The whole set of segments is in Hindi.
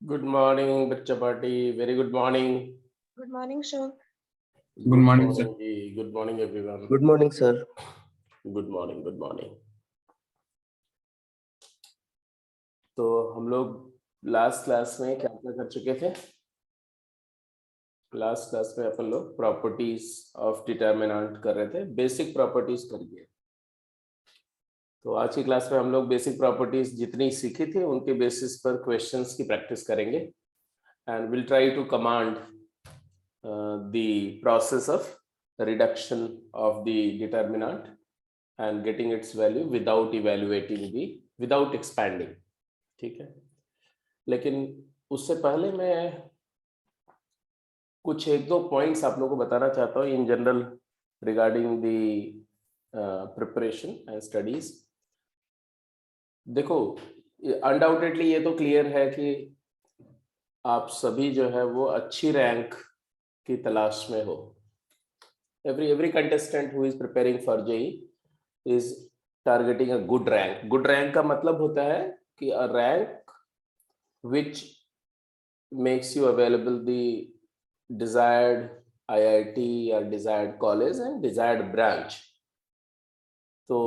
गुड मॉर्निंग बच्चा party, very good morning. Good morning sir. Good morning, sir. जी, good morning everyone. Good morning sir. Good morning, good morning. तो हम लोग लास्ट क्लास में क्या क्या कर चुके थे? लास्ट क्लास में अपन लोग प्रॉपर्टीज ऑफ डिटर्मिनेंट कर रहे थे, बेसिक प्रॉपर्टीज करिए। तो आज की क्लास में हम लोग बेसिक प्रॉपर्टीज जितनी सीखी थी उनके बेसिस पर क्वेश्चंस की प्रैक्टिस करेंगे and will try to command the process of reduction of the determinant and getting its value without without expanding। ठीक है, लेकिन उससे पहले मैं कुछ एक दो पॉइंट्स आप लोगों को बताना चाहता हूँ in general regarding the preparation and studies. देखो, अनडाउटेडली ये तो क्लियर है कि आप सभी जो है वो अच्छी रैंक की तलाश में हो। every contestant who is preparing for JEE is targeting a good rank। good rank का मतलब होता है कि a rank which makes you available the desired IIT or desired college and desired branch। तो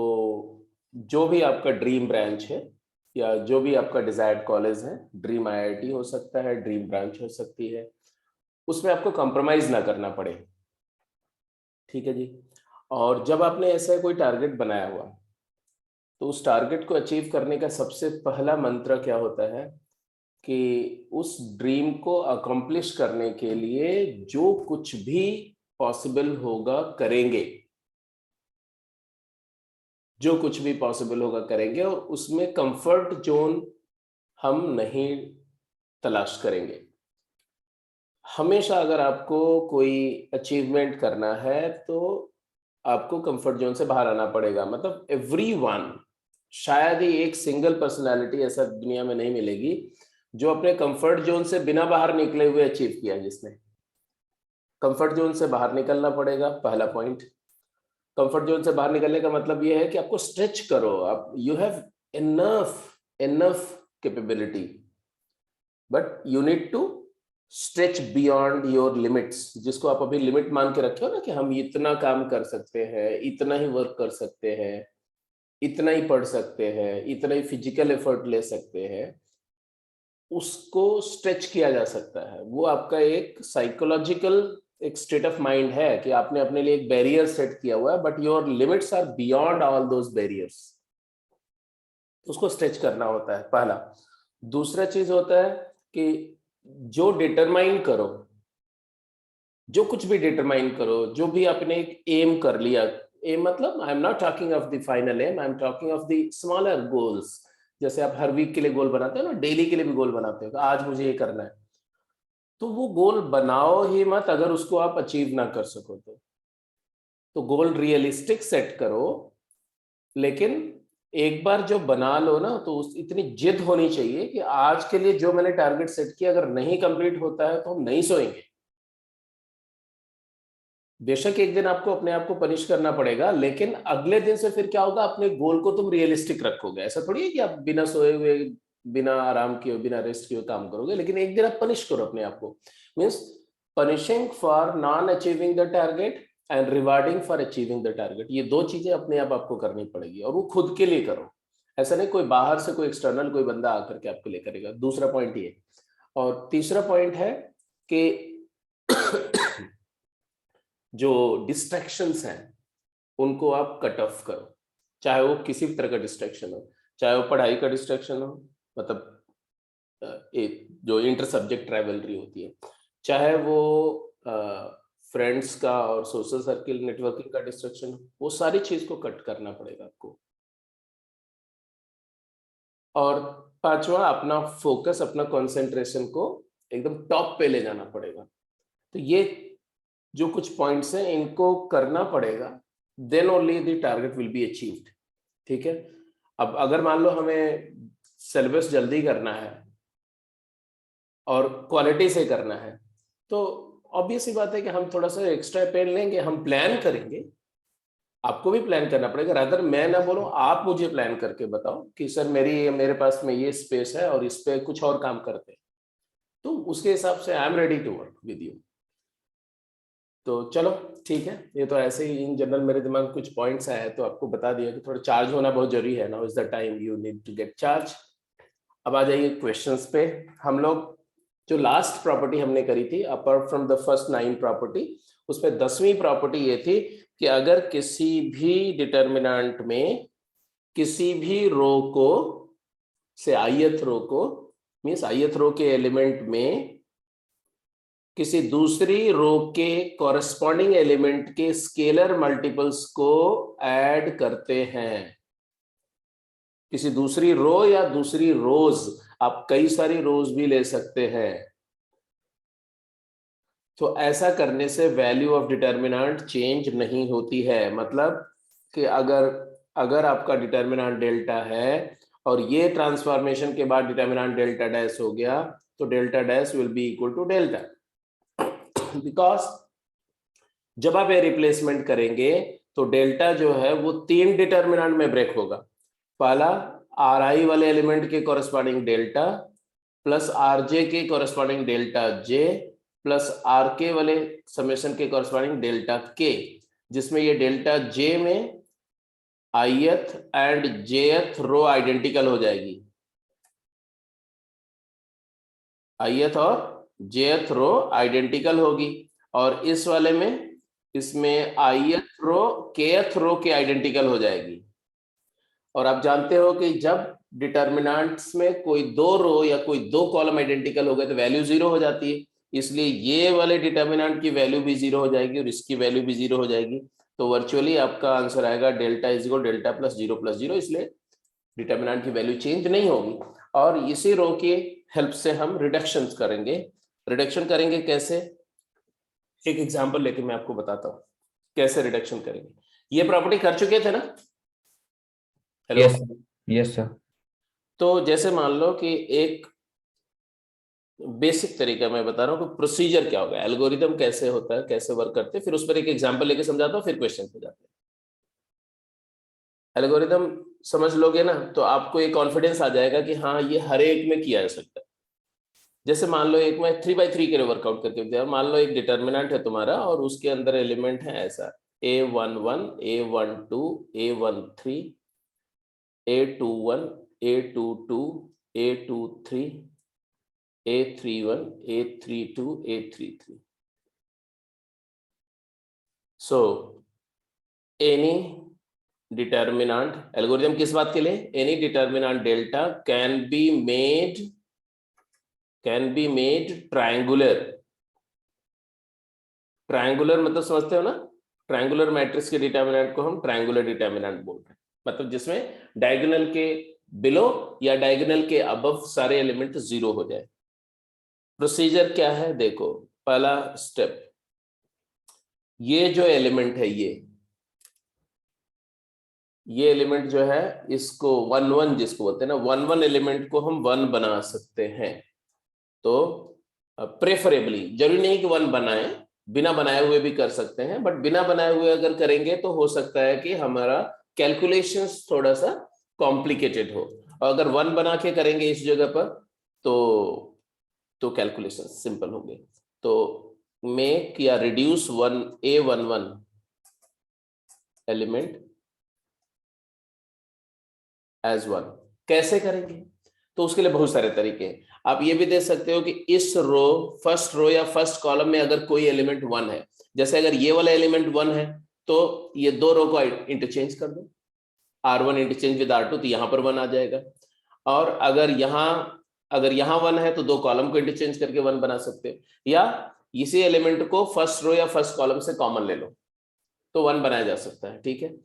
जो भी आपका ड्रीम ब्रांच है या जो भी आपका डिजायर्ड कॉलेज है, ड्रीम IIT हो सकता है, ड्रीम ब्रांच हो सकती है, उसमें आपको कॉम्प्रोमाइज ना करना पड़े। ठीक है जी। और जब आपने ऐसा कोई टारगेट बनाया हुआ तो उस टारगेट को अचीव करने का सबसे पहला मंत्र क्या होता है कि उस ड्रीम को अकम्प्लिश करने के लिए जो कुछ भी पॉसिबल होगा करेंगे, जो कुछ भी पॉसिबल होगा करेंगे, और उसमें कंफर्ट जोन हम नहीं तलाश करेंगे। हमेशा अगर आपको कोई अचीवमेंट करना है तो आपको कंफर्ट जोन से बाहर आना पड़ेगा। मतलब एवरीवन, शायद ही एक सिंगल पर्सनालिटी ऐसा दुनिया में नहीं मिलेगी जो अपने कंफर्ट जोन से बिना बाहर निकले हुए अचीव किया। जिसने कंफर्ट जोन से बाहर निकलना पड़ेगा, पहला पॉइंट। कंफर्ट जोन से बाहर निकलने का मतलब यह है कि आपको स्ट्रेच करो, आप you have enough capability, but you need to stretch beyond your limits. जिसको आप अभी लिमिट मान के रखे हो ना कि हम इतना काम कर सकते हैं, इतना ही वर्क कर सकते हैं, इतना ही पढ़ सकते हैं, इतना ही फिजिकल एफर्ट ले सकते हैं, उसको स्ट्रेच किया जा सकता है। वो आपका एक साइकोलॉजिकल एक स्टेट ऑफ माइंड है कि आपने अपने लिए एक बैरियर सेट किया हुआ है, but your limits are beyond all those barriers. उसको स्ट्रेच करना होता है, पहला। दूसरा चीज होता है कि जो डिटरमाइन करो, जो कुछ भी डिटरमाइन करो, जो भी आपने एक एम कर लिया, एम मतलब I am not talking of the final aim, I am talking of the smaller goals. जैसे आप हर वीक के लिए गोल बनाते हो ना, डेली के लिए भी गोल बनाते हो, आज मुझे ये करना है, तो वो गोल बनाओ ही मत अगर उसको आप अचीव ना कर सको तो गोल रियलिस्टिक सेट करो। लेकिन एक बार जो बना लो ना तो उस इतनी जिद होनी चाहिए कि आज के लिए जो मैंने टारगेट सेट किया अगर नहीं कंप्लीट होता है तो हम नहीं सोएंगे। बेशक एक दिन आपको अपने आप को पनिश करना पड़ेगा, लेकिन अगले दिन से फिर क्या होगा, अपने गोल को तुम रियलिस्टिक रखोगे। ऐसा थोड़ी है कि आप बिना सोए हुए, बिना आराम किए, बिना रेस्ट किए काम करोगे, लेकिन एक दिन आप पनिश करो अपने आप को। Means punishing for non achieving the target and rewarding for achieving the target. ये दो चीजें अपने आप आपको करनी पड़ेगी, और वो खुद के लिए करो। ऐसा नहीं कोई बाहर से, कोई एक्सटर्नल कोई बंदा आकर के आपके लिए करेगा। दूसरा पॉइंट ये। और तीसरा पॉइंट है कि जो डिस्ट्रैक्शंस हैं उनको आप कट ऑफ करो, चाहे वो किसी भी तरह का डिस्ट्रैक्शन हो, चाहे वो पढ़ाई का डिस्ट्रैक्शन हो, मतलब एक जो इंटर सब्जेक्ट राइवलरी होती है, चाहे वो फ्रेंड्स का और सोशल सर्किल नेटवर्किंग का डिस्ट्रैक्शन हो, वो सारी चीज को कट करना पड़ेगा आपको। और पांचवा, अपना फोकस, अपना कंसंट्रेशन को एकदम टॉप पे ले जाना पड़ेगा। तो ये जो कुछ पॉइंट्स हैं इनको करना पड़ेगा, then only the target will be achieved. ठीक है। अब अगर मान लो हमें सिलेबस जल्दी करना है और क्वालिटी से करना है, तो ऑब्वियस ही बात है कि हम थोड़ा सा एक्स्ट्रा पेन लेंगे, हम प्लान करेंगे। आपको भी प्लान करना पड़ेगा। रादर मैं ना बोलूं, आप मुझे प्लान करके बताओ कि सर मेरे पास में ये स्पेस है और इस पे कुछ और काम करते हैं। तो उसके हिसाब से I am ready to work with you. तो चलो ठीक है, ये तो ऐसे ही इन जनरल मेरे दिमाग में कुछ पॉइंट्स आए तो आपको बता दिया कि थोड़ा चार्ज होना बहुत जरूरी है। Now is the time you need to get charge. अब आ जाइए क्वेश्चंस पे। हम लोग जो लास्ट प्रॉपर्टी हमने करी थी apart from the first 9 property, उसमें 10वीं प्रॉपर्टी ये थी कि अगर किसी भी डिटर्मिनेंट में किसी भी रो को से ith रो को मीन्स ith रो के एलिमेंट में किसी दूसरी रो के कॉरेस्पॉन्डिंग एलिमेंट के स्केलर मल्टीपल्स को ऐड करते हैं। किसी दूसरी रो या दूसरी रोज, आप कई सारी रोज भी ले सकते हैं। तो ऐसा करने से वैल्यू ऑफ डिटर्मिनेंट चेंज नहीं होती है। मतलब कि अगर आपका डिटर्मिनेंट डेल्टा है और ये ट्रांसफॉर्मेशन के बाद डिटर्मिनेंट डेल्टा डैश हो गया, तो delta dash will be equal to delta, because जब आप ये रिप्लेसमेंट करेंगे तो डेल्टा जो है वो 3 डिटर्मिनेंट में ब्रेक होगा। पहला आर आई वाले एलिमेंट के corresponding delta plus R J के corresponding delta J plus R के वाले समेशन के कॉरेस्पॉन्डिंग डेल्टा के, जिसमें ये डेल्टा जे में ith and jth row identical हो जाएगी। ith और jth रो आइडेंटिकल होगी और इस वाले में इसमें ith रो kth रो के आइडेंटिकल हो जाएगी। और आप जानते हो कि जब डिटर्मिनेंट्स में कोई 2 रो या कोई 2 कॉलम आइडेंटिकल हो गए तो वैल्यू 0 हो जाती है, इसलिए ये वाले डिटर्मिनेंट की वैल्यू भी 0 हो जाएगी और इसकी वैल्यू भी 0 हो जाएगी। तो वर्चुअली आपका आंसर आएगा delta is equal delta plus 0, इसलिए डिटर्मिनेंट की वैल्यू चेंज नहीं होगी। और इसी रो की हेल्प से हम रिडक्शन करेंगे। रिडक्शन करेंगे कैसे, एक एग्जांपल लेके मैं आपको बताता हूँ कैसे रिडक्शन करेंगे। ये प्रॉपर्टी कर चुके थे ना? Hello, yes sir. तो जैसे मान लो कि एक बेसिक तरीका मैं बता रहा हूँ कि प्रोसीजर क्या होगा, एल्गोरिदम कैसे होता है, कैसे वर्क करते हैं, फिर उस पर एक एग्जांपल लेके समझाता हूँ, फिर क्वेश्चन पे जाते हैं। एल्गोरिदम समझ लोगे ना तो आपको एक कॉन्फिडेंस आ जाएगा कि हाँ ये हर एक में किया जा सकता है। जैसे मान लो एक मैं 3x3 के लिए वर्कआउट करके दिया। मान लो एक डिटर्मिनेंट है तुम्हारा और उसके अंदर एलिमेंट है ऐसा a11 a12 a13 a21 a22 a23 a31 a32 a33। so any determinant, algorithm किस बात के लिए, any determinant delta can be made triangular. Triangular मतलब समझते हो ना, ट्रायंगुलर मैट्रिक्स के डिटर्मिनेंट को हम ट्रायंगुलर डिटर्मिनेंट बोलते हैं। मतलब जिसमें डायगोनल के बिलो या डायगोनल के अबव सारे एलिमेंट 0 हो जाए। प्रोसीजर क्या है देखो, पहला स्टेप, ये जो एलिमेंट है ये एलिमेंट जो है इसको 1 1 जिसको बोलते हैं ना, 1 1 एलिमेंट को हम 1 बना सकते हैं। तो प्रेफरेबली जरूरी नहीं कि 1 बनाए, बिना बनाए हुए भी कर सकते हैं, बट बिना बनाए हुए अगर करेंगे तो हो सकता है कि हमारा कैलकुलेशंस थोड़ा सा कॉम्प्लिकेटेड हो, और अगर 1 बना के करेंगे इस जगह पर तो कैलकुलेशन सिंपल होंगे। तो मेक या रिड्यूस a11 एलिमेंट एज 1 कैसे करेंगे, तो उसके लिए बहुत सारे तरीके हैं। आप ये भी दे सकते हो कि इस रो, फर्स्ट रो या फर्स्ट कॉलम में अगर कोई एलिमेंट 1 है, जैसे अगर ये वाला एलिमेंट 1 है तो ये 2 रो को इंटरचेंज कर दो, r1 इंटरचेंज विद r2 तो यहां पर 1 आ जाएगा। और अगर यहाँ 1 है तो 2 कॉलम को इंटरचेंज करके 1 बना सकते हो, या इसी एलिमेंट को फर्स्ट रो या फर्स्ट कॉलम से कॉमन ले लो तो 1 बनाया जा सकता है। ठीक है,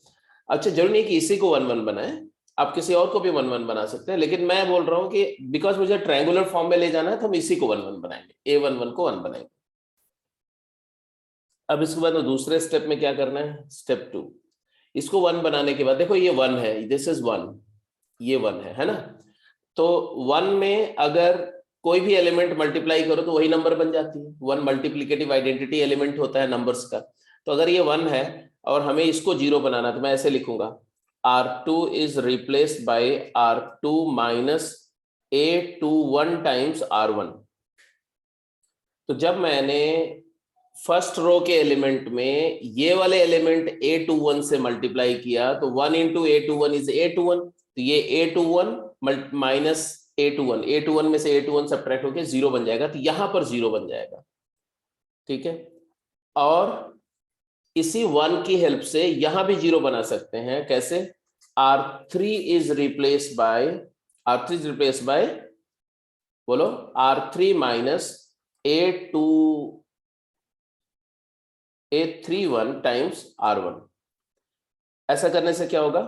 अच्छा जरूरी नहीं कि इसी को 1 1 बनाए, आप किसी और को भी 1 1 बना सकते हैं, लेकिन मैं बोल रहा हूं कि बिकॉज मुझे ट्रायंगुलर फॉर्म में ले जाना है तो हम इसी को 1 1 बनाएंगे, a11 को 1 बनाएंगे। अब इसके बाद दूसरे स्टेप में क्या करना है, स्टेप 2, इसको 1 बनाने के बाद देखो ये 1 है, दिस इज 1, ये 1 है ना। तो 1 में अगर कोई भी एलिमेंट मल्टीप्लाई करो तो वही नंबर बन जाती है। 1 मल्टीप्लिकेटिव आइडेंटिटी एलिमेंट होता है नंबर्स का। तो अगर ये 1 है और हमें इसको 0 बनाना, तो मैं ऐसे लिखूंगा r2 is replaced by r2 minus a21 times r1। तो जब मैंने फर्स्ट रो के एलिमेंट में ये वाले एलिमेंट A21 से मल्टीप्लाई किया तो 1 इंटू A21 इज A21, तो ये A21 माइनस A21 में से A21 सब्ट्रैक्ट होके 0 बन जाएगा, तो यहां पर 0 बन जाएगा, ठीक है। और इसी 1 की हेल्प से यहां भी 0 बना सकते हैं, कैसे? R3 इज रिप्लेस्ड बाय बोलो R3 minus A31 times R1। ऐसा करने से क्या होगा?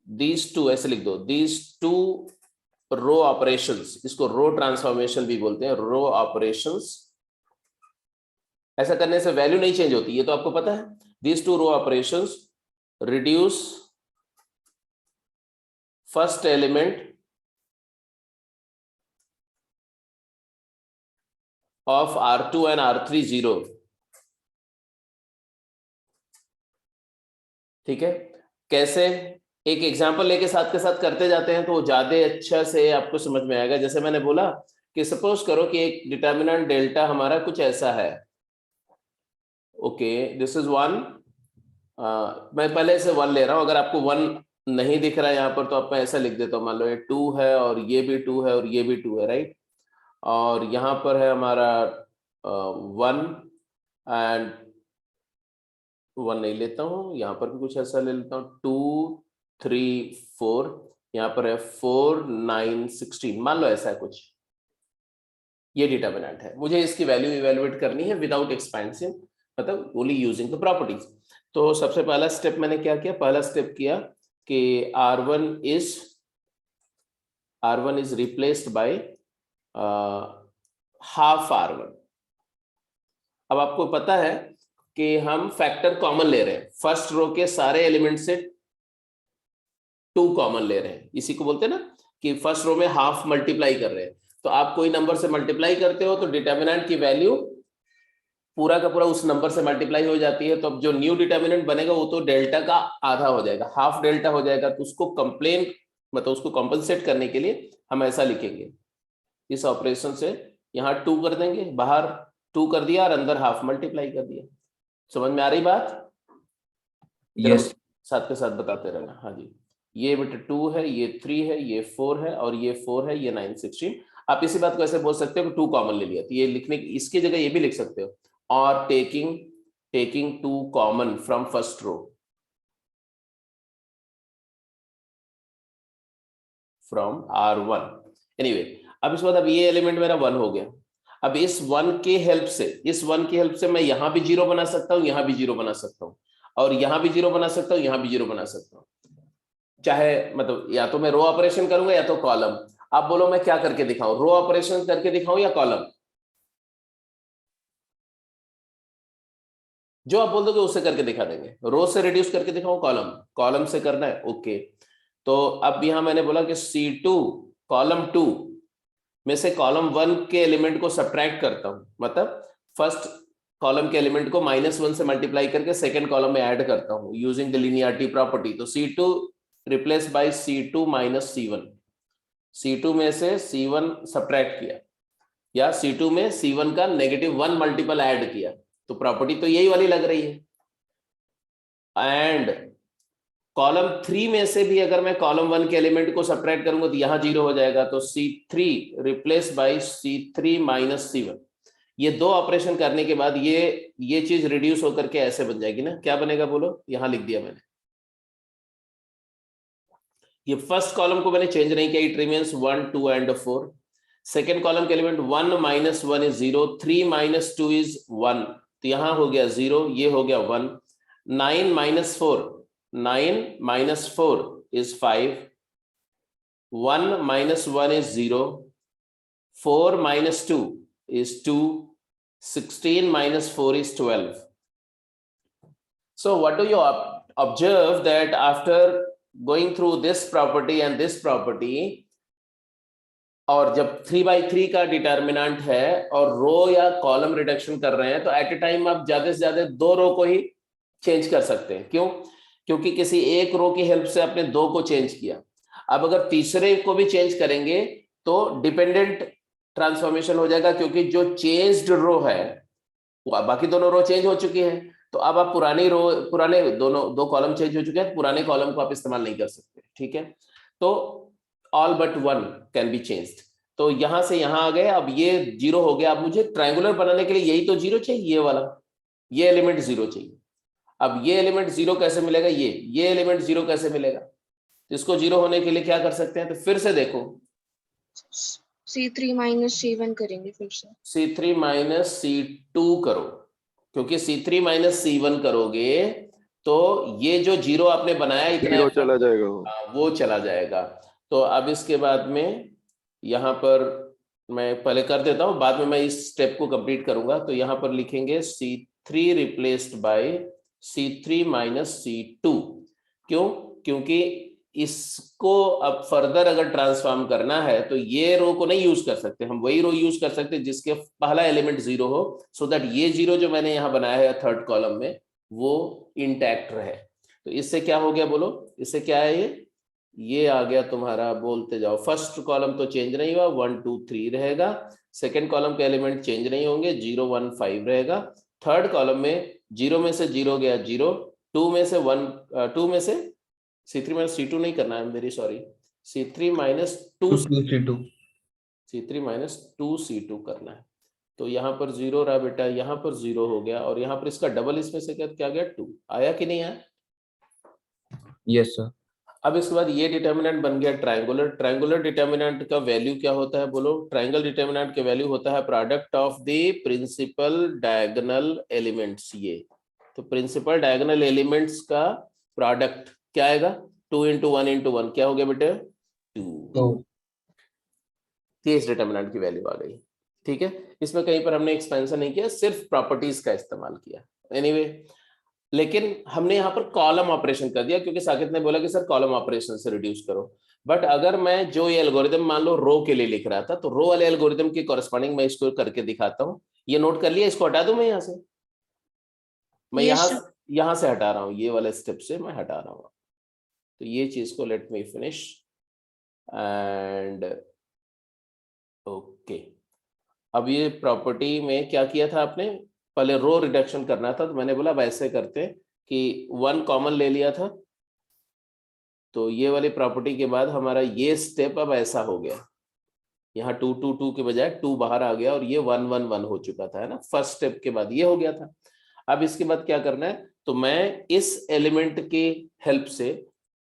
दीज टू, ऐसे लिख दो, दीज टू रो ऑपरेशंस, इसको रो ट्रांसफॉर्मेशन भी बोलते हैं, रो ऑपरेशंस। ऐसा करने से वैल्यू नहीं चेंज होती, ये तो आपको पता है। These two row operations reduce first element of R2 and R3 0, ठीक है। कैसे? एक एग्जांपल लेके साथ के साथ करते जाते हैं तो ज्यादा अच्छा से आपको समझ में आएगा। जैसे मैंने बोला कि सपोज करो कि एक डिटर्मिनेंट डेल्टा हमारा कुछ ऐसा है, ओके, दिस इज 1, मैं पहले से 1 ले रहा हूं, अगर आपको 1 नहीं दिख रहा है यहाँ पर तो आप मैं ऐसा लिख देता हूँ, मान लो ये 2 है और ये भी 2 है और ये भी 2 है, राइट। और यहाँ पर है हमारा 1 एंड 1 नहीं लेता हूँ, यहाँ पर भी कुछ ऐसा ले लेता हूँ, 2 3 4, यहाँ पर है 4 9 16, मान लो ऐसा है कुछ। ये डिटर्मिनेंट है, मुझे इसकी वैल्यू इवेलुएट करनी है विदाउट एक्सपेंशन, मतलब ओनली यूजिंग द प्रॉपर्टीज। तो सबसे पहला स्टेप मैंने क्या किया? पहला स्टेप किया कि R1 is replaced by half R1। अब आपको पता है कि हम फैक्टर कॉमन ले रहे हैं, फर्स्ट रो के सारे एलिमेंट से 2 कॉमन ले रहे हैं, इसी को बोलते हैं ना कि फर्स्ट रो में हाफ मल्टीप्लाई कर रहे हैं। तो आप कोई नंबर से मल्टीप्लाई करते हो तो डिटर्मिनेंट की वैल्यू पूरा का पूरा उस नंबर से मल्टीप्लाई हो जाती है, तो अब जो न्यू डिटर्मिनेंट बनेगा वो तो डेल्टा का आधा हो जाएगा, हाफ डेल्टा हो जाएगा। तो उसको मतलब उसको कॉम्पनसेट करने के लिए हम ऐसा लिखेंगे, इस ऑपरेशन से यहाँ 2 कर देंगे, बाहर 2 कर दिया और अंदर हाफ मल्टीप्लाई कर दिया। समझ में आ रही बात? यस। साथ के साथ बताते रहना। हाँ जी, ये बेटा 2 है, ये 3 है, ये 4 है और ये 4 है, ये 9 16। आप इसी बात को ऐसे बोल सकते हो कि 2 कॉमन ले लिया, तो ये लिखने इसकी जगह ये भी लिख सकते हो, और taking 2 common from first row, from R1। Anyway, अब इसके बाद अब ये एलिमेंट मेरा 1 हो गया। अब इस 1 की हेल्प से मैं यहां भी 0 बना सकता हूं, यहां भी 0 बना सकता हूं, और यहां भी 0 बना सकता हूं, यहां भी 0 बना सकता हूं। चाहे मतलब या तो मैं रो ऑपरेशन करूंगा या तो कॉलम। आप बोलो मैं क्या करके दिखाऊं, रो ऑपरेशन करके दिखाऊं या कॉलम? जो आप बोल दोगे उससे करके दिखा देंगे। रो से रिड्यूस करके दिखाऊं, कॉलम से करना है, ओके। तो अब यहां मैंने बोला कि C2 कॉलम 2 में से कॉलम 1 के एलिमेंट को सब्ट्रैक्ट करता हूं, मतलब फर्स्ट कॉलम के एलिमेंट को -1 से मल्टीप्लाई करके सेकंड कॉलम में ऐड करता हूं यूजिंग द लिनियरिटी प्रॉपर्टी। तो C2 replace by C2 minus C1, C2 में से C1 सब्ट्रैक्ट किया, या C2 में C1 का -1 मल्टीपल ऐड किया, तो प्रॉपर्टी तो यही वाली लग रही है। एंड कॉलम 3 में से भी अगर मैं कॉलम 1 के एलिमेंट को सब्ट्रैक्ट करूंगा तो यहां 0 हो जाएगा, तो C3 replace by C3 minus C1। ये 2 ऑपरेशन करने के बाद ये चीज रिड्यूस होकर के ऐसे बन जाएगी ना, क्या बनेगा बोलो? यहां लिख दिया मैंने, ये फर्स्ट कॉलम को मैंने चेंज नहीं किया, it remains 1 2 and 4। Second column के element 1 minus 1 is 0, 3 minus 2 is 1, तो यहां हो गया 0, ये हो गया 1। 9 minus 4 is 5, 1 minus 1 is 0, 4 minus 2 is 2, 16 minus 4 is 12. So what do you observe that after going through this property and this property, और जब 3/3 का डिटर्मिनेंट है और रो या कॉलम रिडक्शन कर रहे हैं तो एट ए टाइम आप ज्यादा से ज्यादा 2 रो को ही चेंज कर सकते हैं। क्यों? क्योंकि किसी एक रो की हेल्प से आपने 2 को चेंज किया। अब अगर तीसरे को भी चेंज करेंगे तो डिपेंडेंट ट्रांसफॉर्मेशन हो जाएगा, क्योंकि जो चेंज्ड रो है, बाकी दोनों रो चेंज हो चुकी है, तो अब आप पुरानी रो, पुराने दोनों दो कॉलम चेंज हो चुके हैं, पुराने कॉलम को आप इस्तेमाल नहीं कर सकते, ठीक है। तो all but one can be changed. तो यहां से यहां आ गए, अब ये जीरो हो गया। अब मुझे ट्रायंगुलर बनाने के लिए यही तो जीरो चाहिए, ये वाला, ये एलिमेंट जीरो चाहिए। अब ये एलिमेंट जीरो कैसे मिलेगा, ये एलिमेंट जीरो कैसे मिलेगा? तो इसको जीरो होने के लिए क्या कर सकते हैं, तो फिर से देखो, C3 माइनस C1 करेंगे फिर से। C3 माइनस C2 करो, क्योंकि C3 माइनस C1 करोगे तो ये जो जीरो आपने बनाया इतना जीरो चला जाएगा वो। वो चला जाएगा। तो अब इसके बाद में यहाँ पर मैं पहले कर देता हूँ, बाद में मैं इस स्टेप को कंप्लीट करूंगा। तो यहाँ पर लिखेंगे C3 replaced by C3 minus C2। क्यों? क्योंकि इसको अब फर्दर अगर ट्रांसफॉर्म करना है तो ये रो को नहीं यूज कर सकते, हम वही रो यूज कर सकते जिसके पहला एलिमेंट जीरो हो, सो दैट ये जीरो जो मैंने यहाँ बनाया है थर्ड कॉलम में वो इंटैक्ट रहे। तो इससे क्या हो गया बोलो, इससे क्या है, ये आ गया तुम्हारा, बोलते जाओ, फर्स्ट कॉलम तो चेंज नहीं हुआ, 1 2 3 रहेगा। सेकेंड कॉलम के एलिमेंट चेंज नहीं होंगे, 0 1 5 रहेगा। थर्ड कॉलम में जीरो में से जीरो गया जीरो, टू में से वन, टू में से C3 माइनस C2 नहीं करना है, मेरी sorry, C3 minus two C3 minus 2C2 करना है। तो यहाँ पर जीरो रहा बेटा, यहाँ पर जीरो हो गया, और यहाँ पर इसका डबल इसमें से क्या गया, 2 आया कि नहीं आया? Yes sir. अब इसके बाद ये डिटर्मिनेंट बन गया ट्रायंगुलर। ट्रायंगुलर डिटर्मिनेंट का वैल्यू क्या होता है बोलो? ट्रायंगल डिटर्मिनेंट का वैल्यू होता है product of the principal diagonal elements. ये तो प्रिंसिपल डायगोनल एलिमेंट्स का प्रोडक्ट क्या आएगा, 2 इंटू 1 इंटू 1 क्या हो गया बेटे, 2। इस डिटर्मिनेंट की वैल्यू आ गई, ठीक है। इसमें कहीं पर हमने एक्सपेंशन नहीं किया, सिर्फ प्रॉपर्टीज का इस्तेमाल किया। एनीवे, लेकिन हमने यहाँ पर कॉलम ऑपरेशन कर दिया, क्योंकि साकिब ने बोला कि सर कॉलम ऑपरेशन से रिड्यूस करो। बट अगर मैं जो ये एल्गोरिदम मान लो रो के लिए लिख रहा था, तो रो वाले एल्गोरिदम की कॉरेस्पॉन्डिंग मैं इसको करके दिखाता हूँ। ये नोट कर लिया, इसको हटा दूं मैं यहाँ से, मैं यहाँ से हटा रहा हूँ, ये वाले स्टेप से मैं हटा रहा हूँ। तो ये चीज को let me finish and okay. अब ये प्रॉपर्टी में क्या किया था आपने, पहले रो रिडक्शन करना था, तो मैंने बोला वैसे करते कि 1 कॉमन ले लिया था। तो ये वाली प्रॉपर्टी के बाद हमारा ये स्टेप अब ऐसा हो गया, यहाँ 2 2 2 के बजाय 2 बाहर आ गया, और ये 1 1 1 हो चुका था, है ना। फर्स्ट स्टेप के बाद ये हो गया था। अब इसके बाद क्या करना है, तो मैं इस एलिमेंट की हेल्प से,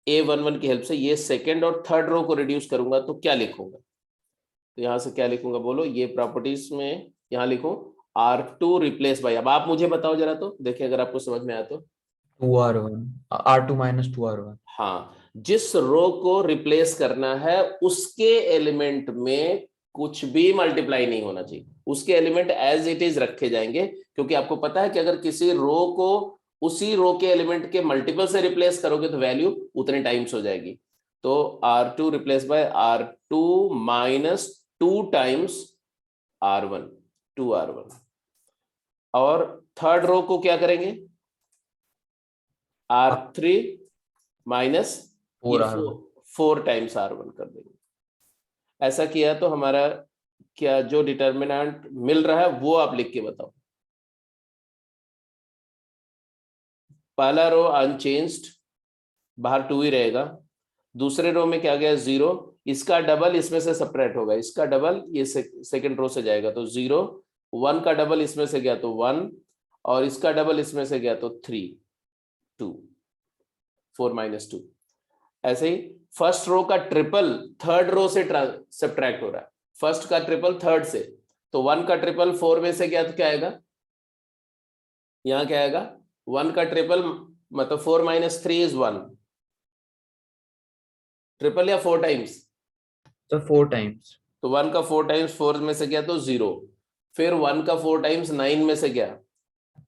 A11 की हेल्प से ये सेकेंड और थर्ड रो को रिड्यूस करूंगा। तो क्या लिखूंगा, तो यहां से क्या लिखूंगा बोलो, ये प्रॉपर्टीज में यहां लिखूं R2 रिप्लेस बाय, अब आप मुझे बताओ जरा, तो देखिए अगर आपको समझ में आया तो, 2R1 R2 माइनस 2R1। हाँ, जिस रो को रिप्लेस करना है उसके एलिमेंट में कुछ भी मल्टीप्लाई नहीं होना चाहिए, उसके एलिमेंट एज इट इज रखे जाएंगे। क्योंकि आपको पता है कि अगर किसी रो को उसी रो के एलिमेंट के मल्टीपल से रिप्लेस करोगे तो वैल्यू उतने टाइम्स हो जाएगी। तो R2 replace by R2 minus 2 times R1, 2R1। और थर्ड रो को क्या करेंगे, R3 माइनस 4 टाइम्स R1 कर देंगे। ऐसा किया तो हमारा क्या जो डिटर्मिनेंट मिल रहा है वो आप लिख के बताओ। पहला रो अनचेंज्ड, बाहर 2 ही रहेगा। दूसरे रो में क्या गया, 0, इसका डबल इसमें से सेपरेट होगा, इसका डबल ये सेकंड रो से जाएगा तो 0, 1 का डबल इसमें से गया तो 1, और इसका डबल इसमें से गया तो 3, 2, 4 माइनस 2। ऐसे ही फर्स्ट रो का ट्रिपल थर्ड रो से सब्ट्रैक्ट हो रहा है, फर्स्ट का ट्रिपल थर्ड से, तो 1 का ट्रिपल 4 में से गया तो क्या आएगा, यहां क्या आएगा, 1 का ट्रिपल मतलब 4 माइनस 3 इज 1, ट्रिपल या 4 टाइम्स, तो 4 टाइम्स। तो 1 का 4 टाइम्स 4 में से गया तो 0, फिर 1 का 4 टाइम्स 9 में से गया,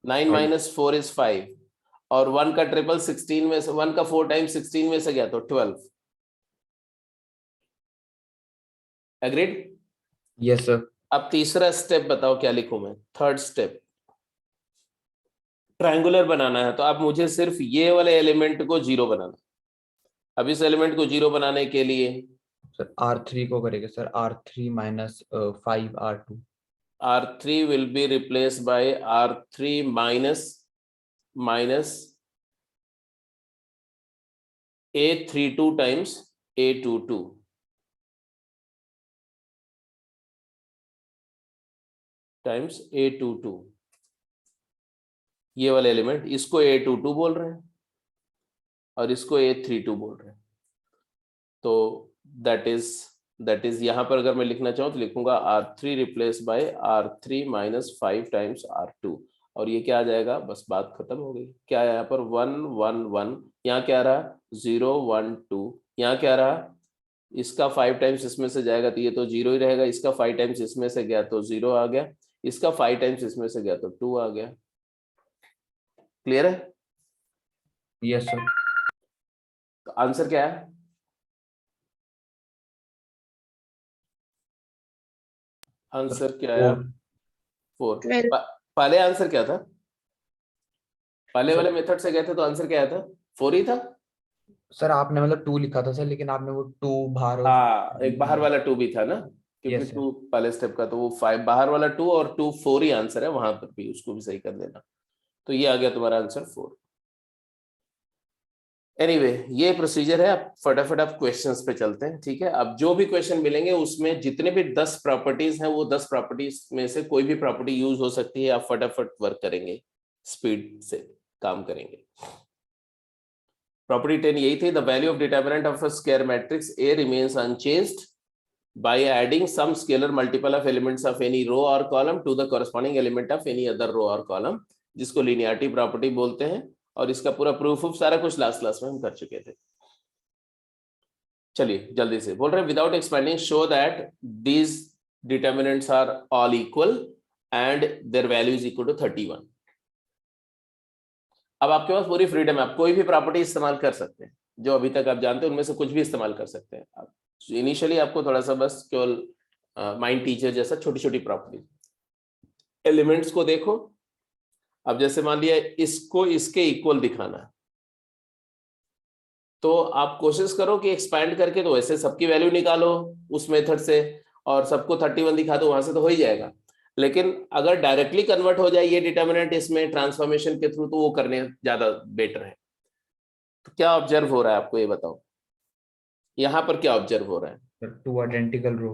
9 माइनस 4 इज 5, और 1 का ट्रिपल 16 में से, 1 का 4 टाइम्स 16 में से गया तो 12। एग्रीड? Yes sir. अब तीसरा स्टेप बताओ क्या लिखूं मैं, थर्ड स्टेप, ट्रायंगुलर बनाना है, तो अब मुझे सिर्फ ये वाले एलिमेंट को 0 बनाना। अब इस एलिमेंट को 0 बनाने के लिए सर R3 को करेंगे sir, R3 minus 5 R2। R3 will be replaced by R3 minus A32 times A22 times A22, ये वाले एलिमेंट, इसको A22 बोल रहे हैं और इसको A32 बोल रहे हैं। तो दैट इज यहाँ पर अगर मैं लिखना चाहूँ तो लिखूंगा R3 replace by R3 minus 5 times R2, और ये क्या आ जाएगा, बस बात खत्म हो गई। क्या है यहाँ पर 1 1 1, यहाँ क्या रहा 0 1 2, यहाँ क्या रहा, इसका 5 टाइम्स इसमें से जाएगा तो ये तो 0 ही रहेगा, इसका 5 टाइम्स इसमें से गया तो 0 आ गया, इसका 5 टाइम्स इसमें से गया तो 2 आ गया। क्लियर है? Yes sir. तो आंसर क्या है? आंसर क्या है? 4। पहले आंसर क्या था? पहले वाले मेथड से गए थे तो आंसर क्या आया था? 4 ही था सर। आपने मतलब 2 लिखा था सर, लेकिन आपने वो 2 बाहर हाँ, एक बाहर वाला 2 भी था ना, क्योंकि Yes, 2 पहले स्टेप का, तो वो 5 बाहर वाला 2 और 2 4 ही आंसर है, वहां पर भी उसको भी सही कर देना। तो ये आ गया तुम्हारा आंसर 4। एनीवे, ये प्रोसीजर है। आप फटाफट आप क्वेश्चंस पे चलते हैं, ठीक है? अब जो भी क्वेश्चन मिलेंगे उसमें जितने भी 10 प्रॉपर्टीज हैं, वो 10 प्रॉपर्टीज में से कोई भी प्रॉपर्टी यूज हो सकती है। आप फटाफट वर्क करेंगे, स्पीड से काम करेंगे। प्रॉपर्टी 10 यही थी, the value of determinant of a square matrix A remains unchanged by adding some scalar multiple of elements of any row or column to the corresponding element of any other row or column, जिसको linearity प्रॉपर्टी बोलते हैं। और इसका पूरा प्रूफ सारा कुछ लास्ट में हम कर चुके थे। चलिए जल्दी से बोल रहे हैं, without expanding show that these determinants are all equal and their value is equal to 31। अब आपके पास पूरी फ्रीडम है, आप कोई भी प्रॉपर्टी इस्तेमाल कर सकते हैं, जो अभी तक आप जानते हैं उनमें से कुछ भी इस्तेमाल कर सकते हैं आप। इनिशियली आपको थोड़ा सा बस केवल माइंड टीचर जैसा छोटी छोटी प्रॉपर्टी, एलिमेंट्स को देखो। अब जैसे मान लिया इसको इसके इक्वल दिखाना है, तो आप कोशिश करो कि एक्सपैंड करके तो ऐसे सबकी वैल्यू निकालो उस मेथड से, और सबको 31 दिखा दो, वहां से तो हो ही जाएगा। लेकिन अगर डायरेक्टली कन्वर्ट हो जाए ये डिटर्मिनेंट इसमें ट्रांसफॉर्मेशन के थ्रू, तो वो करने ज्यादा बेटर है। तो क्या ऑब्जर्व हो रहा है आपको, ये बताओ यहाँ पर क्या ऑब्जर्व हो रहा है? 2 आइडेंटिकल रो।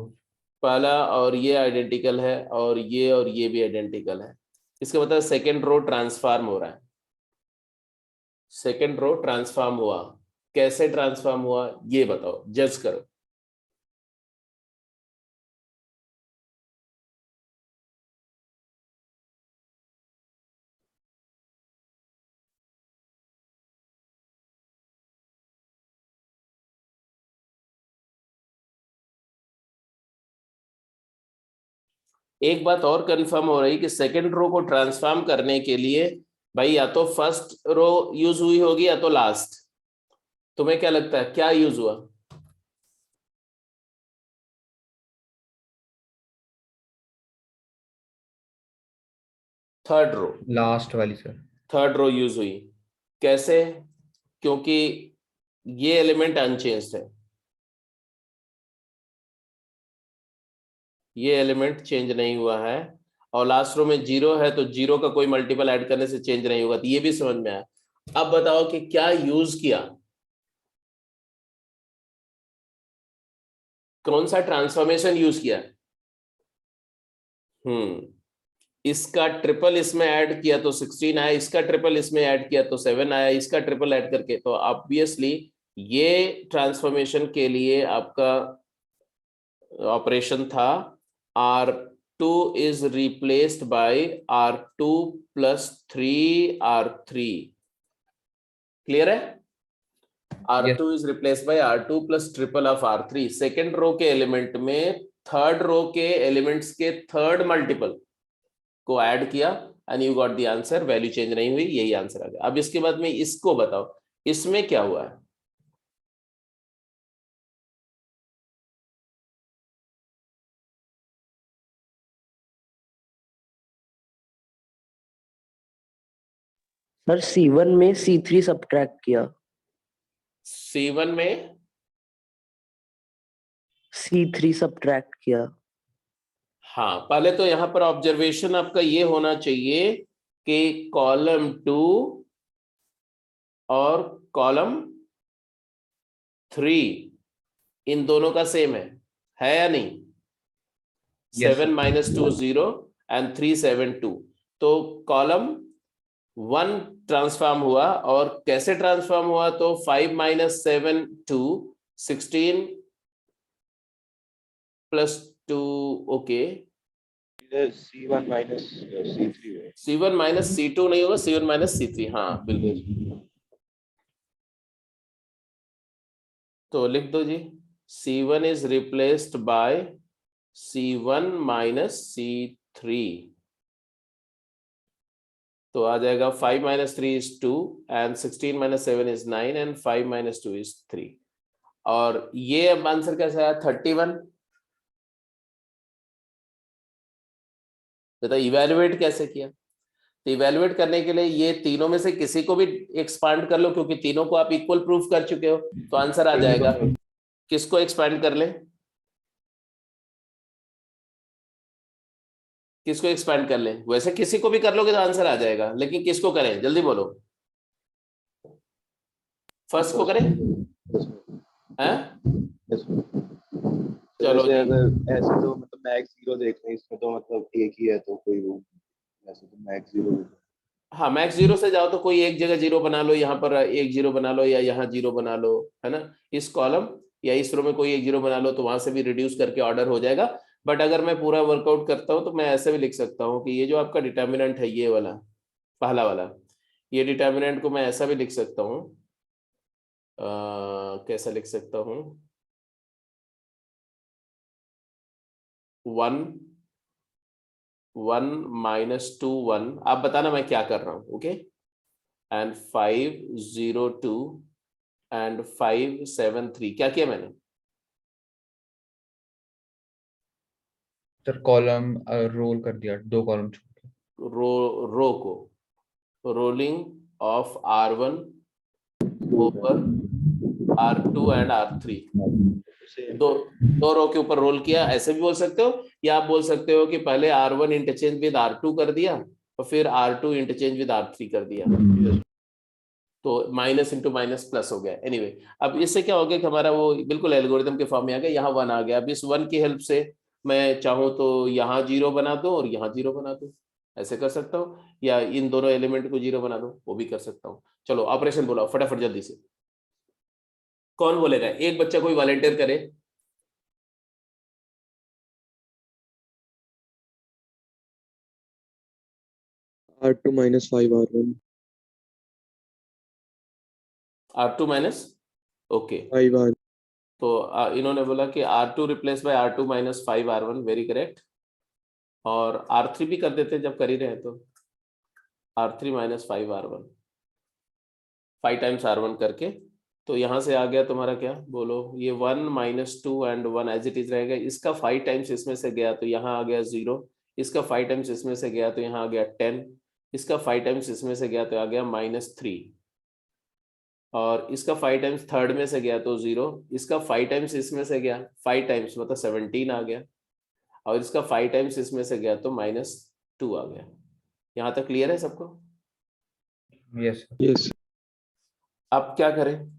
पहला और ये आइडेंटिकल है, और ये भी आइडेंटिकल है। इसका मतलब सेकेंड रो ट्रांसफॉर्म हो रहा है। सेकेंड रो ट्रांसफॉर्म हुआ, कैसे ट्रांसफॉर्म हुआ ये बताओ, जज करो। एक बात और कंफर्म हो रही कि सेकंड रो को ट्रांसफॉर्म करने के लिए भाई या तो फर्स्ट रो यूज हुई होगी या तो लास्ट। तुम्हें क्या लगता है क्या यूज हुआ? Third row. लास्ट वाली सर। थर्ड रो यूज हुई, कैसे? क्योंकि ये एलिमेंट अनचेंज्ड है, ये एलिमेंट चेंज नहीं हुआ है, और लास्ट रो में 0 है, तो 0 का कोई मल्टीपल ऐड करने से चेंज नहीं होगा। तो ये भी समझ में आया। अब बताओ कि क्या यूज किया, कौन सा ट्रांसफॉर्मेशन यूज किया? इसका ट्रिपल इसमें ऐड किया तो 16 आया, इसका ट्रिपल इसमें ऐड किया तो 7 आया, इसका ट्रिपल ऐड करके, तो ऑब्वियसली ये ट्रांसफॉर्मेशन के लिए आपका ऑपरेशन था R2 is replaced by R2 plus 3R3। Clear है? R2 is replaced by R2 plus triple of R3। Second row के एलिमेंट में थर्ड रो के एलिमेंट्स के थर्ड मल्टीपल को ऐड किया and you got the answer. Value change नहीं हुई, यही आंसर आ गया। अब इसके बाद में इसको बताओ, इसमें क्या हुआ है? सर C1 में C3 सब्ट्रैक्ट किया। C1 में C3 सब्ट्रैक्ट किया। हाँ, पहले तो यहाँ पर ऑब्जर्वेशन आपका ये होना चाहिए कि कॉलम 2 और कॉलम 3 इन दोनों का सेम है या नहीं? Yes, 7 - 2 0 and 3 7 2। तो कॉलम 1 ट्रांसफॉर्म हुआ, और कैसे ट्रांसफॉर्म हुआ? तो 5 - 7 2 16 + 2। ओके, C1 - C3 है। C1 - C2 नहीं होगा, C1 - C3। हाँ बिल्कुल, तो लिख दो जी, C1 is replaced by C1 - C3। तो आ जाएगा 5 - 3 is 2 and 16 - 7 is 9 and 5 - 2 is 3। और ये अब आंसर कैसा आया? 31। तो इवेल्युएट कैसे किया? तो इवेल्युएट करने के लिए ये तीनों में से किसी को भी एक्सपांड कर लो, क्योंकि तीनों को आप इक्वल प्रूफ कर चुके हो, तो आंसर आ जाएगा। किसको एक्सपांड कर ले? किसको एक्सपांड कर ले? वैसे किसी को भी कर लोगे तो आंसर आ जाएगा, लेकिन किसको करें? जल्दी बोलो। फर्स्ट को करें? हैं? चलो वैसे जी। अगर ऐसे तो मतलब मैक्स 0 देखना है इसमें, तो मतलब एक ही है तो कोई वो, ऐसे तो मैक्स 0। हाँ, मैक्स 0 से जाओ तो कोई एक जगह 0 बना लो, यहाँ पर एक 0 बना लो, या यहाँ 0 बना लो, है ना? इस कॉलम या इस रो में कोई एक 0 बना लो, तो वहां से भी रिड्यूस करके ऑर्डर हो जाएगा। बट अगर मैं पूरा वर्कआउट करता हूँ तो मैं ऐसे भी लिख सकता हूँ कि ये जो आपका डिटर्मिनेंट है, ये वाला पहला वाला, ये डिटर्मिनेंट को मैं ऐसा भी लिख सकता हूँ। कैसा लिख सकता हूँ? 1 1 - 2 1। आप बताना मैं क्या कर रहा हूँ। Okay, and 5 0 2 and 5 7 3। क्या किया मैंने? सर कॉलम रोल कर दिया, 2 कॉलम छोड़ के। रो को rolling of R1 over R2 and R3। दो रो के ऊपर रोल किया, ऐसे भी बोल सकते हो, या आप बोल सकते हो कि पहले R1 इंटरचेंज विद R2 कर दिया और फिर R2 इंटरचेंज विद R3 कर दिया, तो माइनस इंटू माइनस प्लस हो गया। एनीवे, अब इससे क्या हो गया कि हमारा वो बिल्कुल एल्गोरिथम के फॉर्म में आ गया, यहाँ 1 आ गया। अब इस 1 की हेल्प से मैं चाहूँ तो यहाँ 0 बना दो और यहाँ 0 बना दो, ऐसे कर सकता हूँ, या इन दोनों एलिमेंट को 0 बना दो, वो भी कर सकता हूँ। चलो ऑपरेशन बोलाओ फटाफट जल्दी से। कौन बोलेगा? एक बच्चा कोई वॉलंटियर करे। R2 - 5 R1 R2 minus, okay. 5 R। तो इन्होंने बोला कि R2 replace by R2 - 5 R1, very correct. और R3 भी कर देते जब कर ही रहे, तो R3 - 5 R1, 5 टाइम्स R1 करके। तो यहाँ से आ गया तुम्हारा क्या? बोलो, ये 1 - 2 एंड 1 एज इट इज रहेगा। इसका 5 टाइम्स इसमें से गया तो यहाँ आ गया 0। इसका 5 टाइम्स इसमें से गया तो यहाँ आ गया 10। इसका 5 टाइम्स इसमें से गया तो आ गया -3। और इसका 5 टाइम्स थर्ड में से गया तो 0। इसका 5 टाइम्स इसमें से गया, 5 टाइम्स मतलब 17 आ गया। और इसका 5 टाइम्स इसमें से गया तो -2 आ गया। यहाँ तक क्लियर है सबको? Yes Yes. अब क्या करें?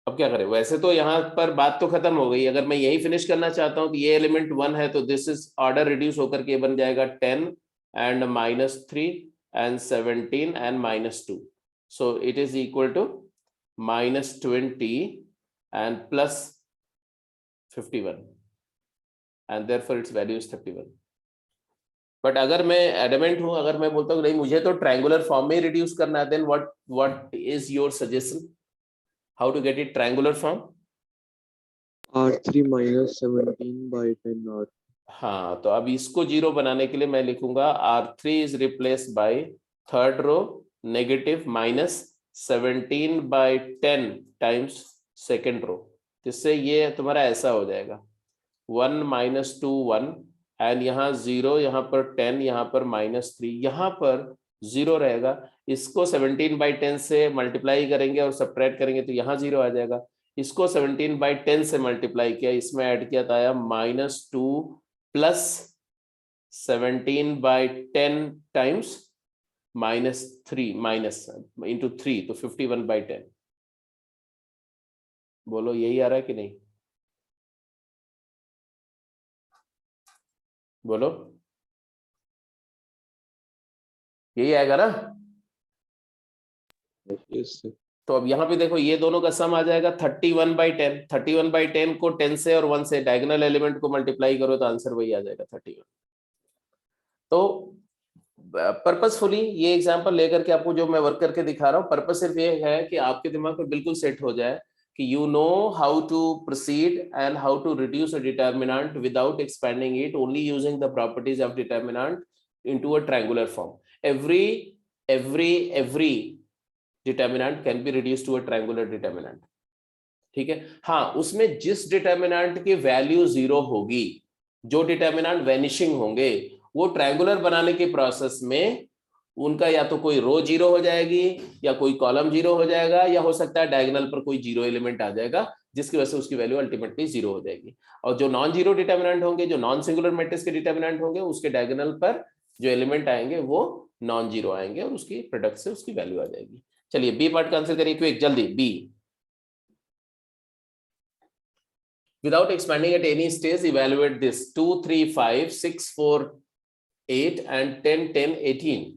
अब क्या करें? वैसे तो यहाँ पर बात तो खत्म हो गई। अगर मैं यही फिनिश करना चाहता हूँ कि ये एलिमेंट 1 है, तो दिस इज ऑर्डर रिड्यूस होकर के बन जाएगा 10 and -3 and 17 and -2। So it is equal to -20 and +51 and therefore its value is 31। But अगर मैं एडमेंट हूं, अगर मैं बोलता हूँ नहीं मुझे तो ट्रायंगुलर फॉर्म में ही रिड्यूस करना है, then what is your suggestion? How to get it triangular form? R3 - 17 by 10 R। हाँ, तो अब इसको 0 बनाने के लिए मैं लिखूंगा R3 is replace by third row negative -17 by 10 times second row, जिससे ये तुम्हारा ऐसा हो जाएगा 1 - 2 1 एंड यहाँ 0, यहाँ पर 10, यहाँ पर -3, यहाँ पर 0 रहेगा। इसको 17 by 10 से मल्टीप्लाई करेंगे और सब्ट्रैक्ट करेंगे तो यहाँ 0 आ जाएगा। इसको 17/10 से मल्टीप्लाई किया, इसमें ऐड किया तो आया -2 प्लस 17/10 टाइम्स -3 माइनस इंटू 3 तो 51/10। बोलो यही आ रहा है कि नहीं? बोलो यही आएगा ना? Yes, sir. तो अब यहाँ पे देखो ये दोनों का सम आ जाएगा 31/10। 31/10 को 10 से और 1 से डायगोनल एलिमेंट को मल्टीप्लाई करो तो आंसर वही आ जाएगा 31। तो पर्पसफुली ये एग्जांपल लेकर के आपको जो मैं वर्क करके दिखा रहा हूँ, पर्पस सिर्फ ये है कि आपके दिमाग में बिल्कुल सेट हो जाए कि you know how to proceed and how to reduce a determinant without expanding it, only using the properties of determinant into a triangular form. Every determinant can be reduced to a triangular determinant. ठीक है? हाँ, उसमें जिस डिटर्मिनेंट की वैल्यू 0 होगी, जो डिटर्मिनेंट वैनिशिंग होंगे, वो ट्रायंगुलर बनाने के प्रोसेस में उनका या तो कोई रो 0 हो जाएगी या कोई कॉलम 0 हो जाएगा, या हो सकता है डायगोनल पर कोई 0 एलिमेंट आ जाएगा जिसकी वजह से उसकी वैल्यू अल्टीमेटली 0 हो जाएगी। और जो नॉन जीरो डिटर्मिनेंट होंगे, जो नॉन सिंगुलर मैट्रिक्स के डिटर्मिनेंट होंगे, उसके डायगोनल पर जो एलिमेंट आएंगे वो नॉन जीरो आएंगे और उसकी प्रोडक्ट से उसकी वैल्यू आ जाएगी। चलिए बी पार्ट का आंसर करिए क्विक, जल्दी। B, without expanding at any stage, evaluate this 2 3 5 6 4 8 and 10 10 18।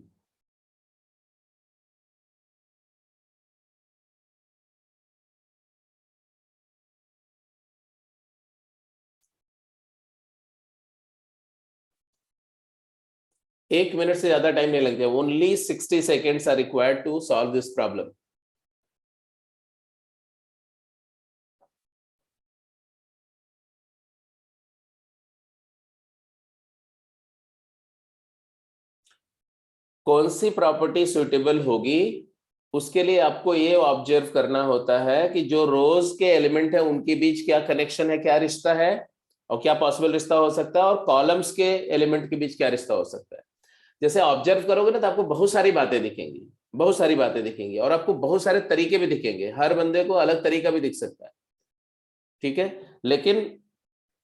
एक मिनट से ज्यादा टाइम नहीं लगता, only 60 seconds are required to solve this problem. कौन सी प्रॉपर्टी सुटेबल होगी, उसके लिए आपको ये ऑब्जर्व करना होता है कि जो रोज के एलिमेंट है उनके बीच क्या कनेक्शन है, क्या रिश्ता है और क्या पॉसिबल रिश्ता हो सकता है, और कॉलम्स के एलिमेंट के बीच क्या रिश्ता हो सकता है। जैसे ऑब्जर्व करोगे ना तो आपको बहुत सारी बातें दिखेंगी, बहुत सारी बातें दिखेंगी, और आपको बहुत सारे तरीके भी दिखेंगे, हर बंदे को अलग तरीका भी दिख सकता है, ठीक है। लेकिन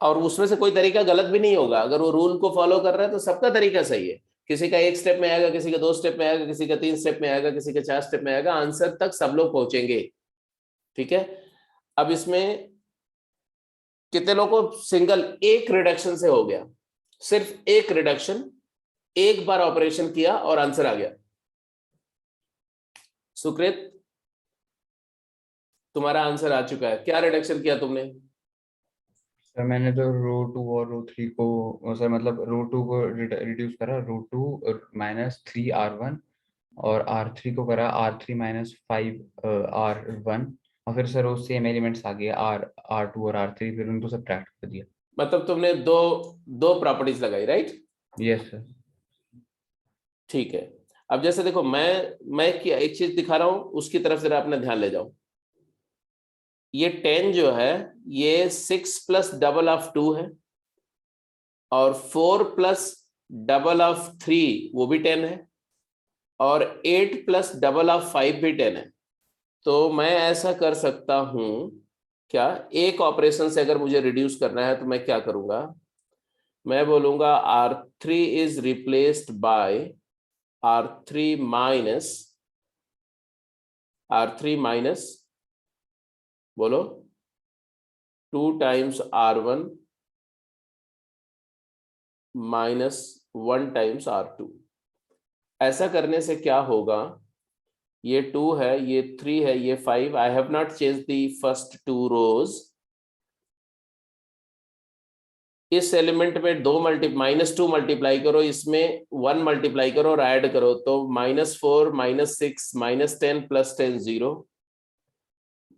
और उसमें से कोई तरीका गलत भी नहीं होगा, अगर वो रूल को फॉलो कर रहा है तो सबका तरीका सही है। किसी का 1 स्टेप में आएगा, किसी का 2 स्टेप में आएगा, किसी का 3 स्टेप में आएगा, किसी का 4 स्टेप में आएगा, आंसर तक सब लोग पहुंचेंगे, ठीक है। अब इसमें कितने लोगों को सिंगल एक रिडक्शन से हो गया, सिर्फ एक रिडक्शन, एक बार ऑपरेशन किया और आंसर आ गया? सुकृत, तुम्हारा आंसर आ चुका है, क्या रिडक्शन किया तुमने? सर मैंने तो रो 2 और रो 3 को, सर मतलब रो 2 को रिड्यूस करा, रो 2 माइनस 3r1 और r3 को करा r3 माइनस 5r1, और फिर सर वो सेम एलिमेंट्स आ गए r2 और r3, फिर उनको सब्ट्रैक्ट कर दिया। मतलब तुमने दो प्रॉपर्टीज लगाई, राइट? Yes sir. ठीक है। अब जैसे देखो मैं एक चीज दिखा रहा हूं, उसकी तरफ जरा अपना ध्यान ले जाओ। ये 10 जो है ये 6 प्लस डबल ऑफ 2 है, और 4 प्लस डबल ऑफ 3 वो भी 10 है, और 8 प्लस डबल ऑफ 5 भी 10 है। तो मैं ऐसा कर सकता हूं क्या, एक ऑपरेशन से अगर मुझे रिड्यूस करना है तो मैं क्या करूंगा, मैं बोलूंगा R3 is replaced by R3 minus बोलो 2 times R1 minus 1 times R2। ऐसा करने से क्या होगा, ये 2 है, ये 3 है, ये 5। I have not change the first 2 रोज। इस एलिमेंट में -2 मल्टीप्लाई करो, इसमें 1 मल्टीप्लाई करो और ऐड करो, तो -4 -6 -10 + 10 0,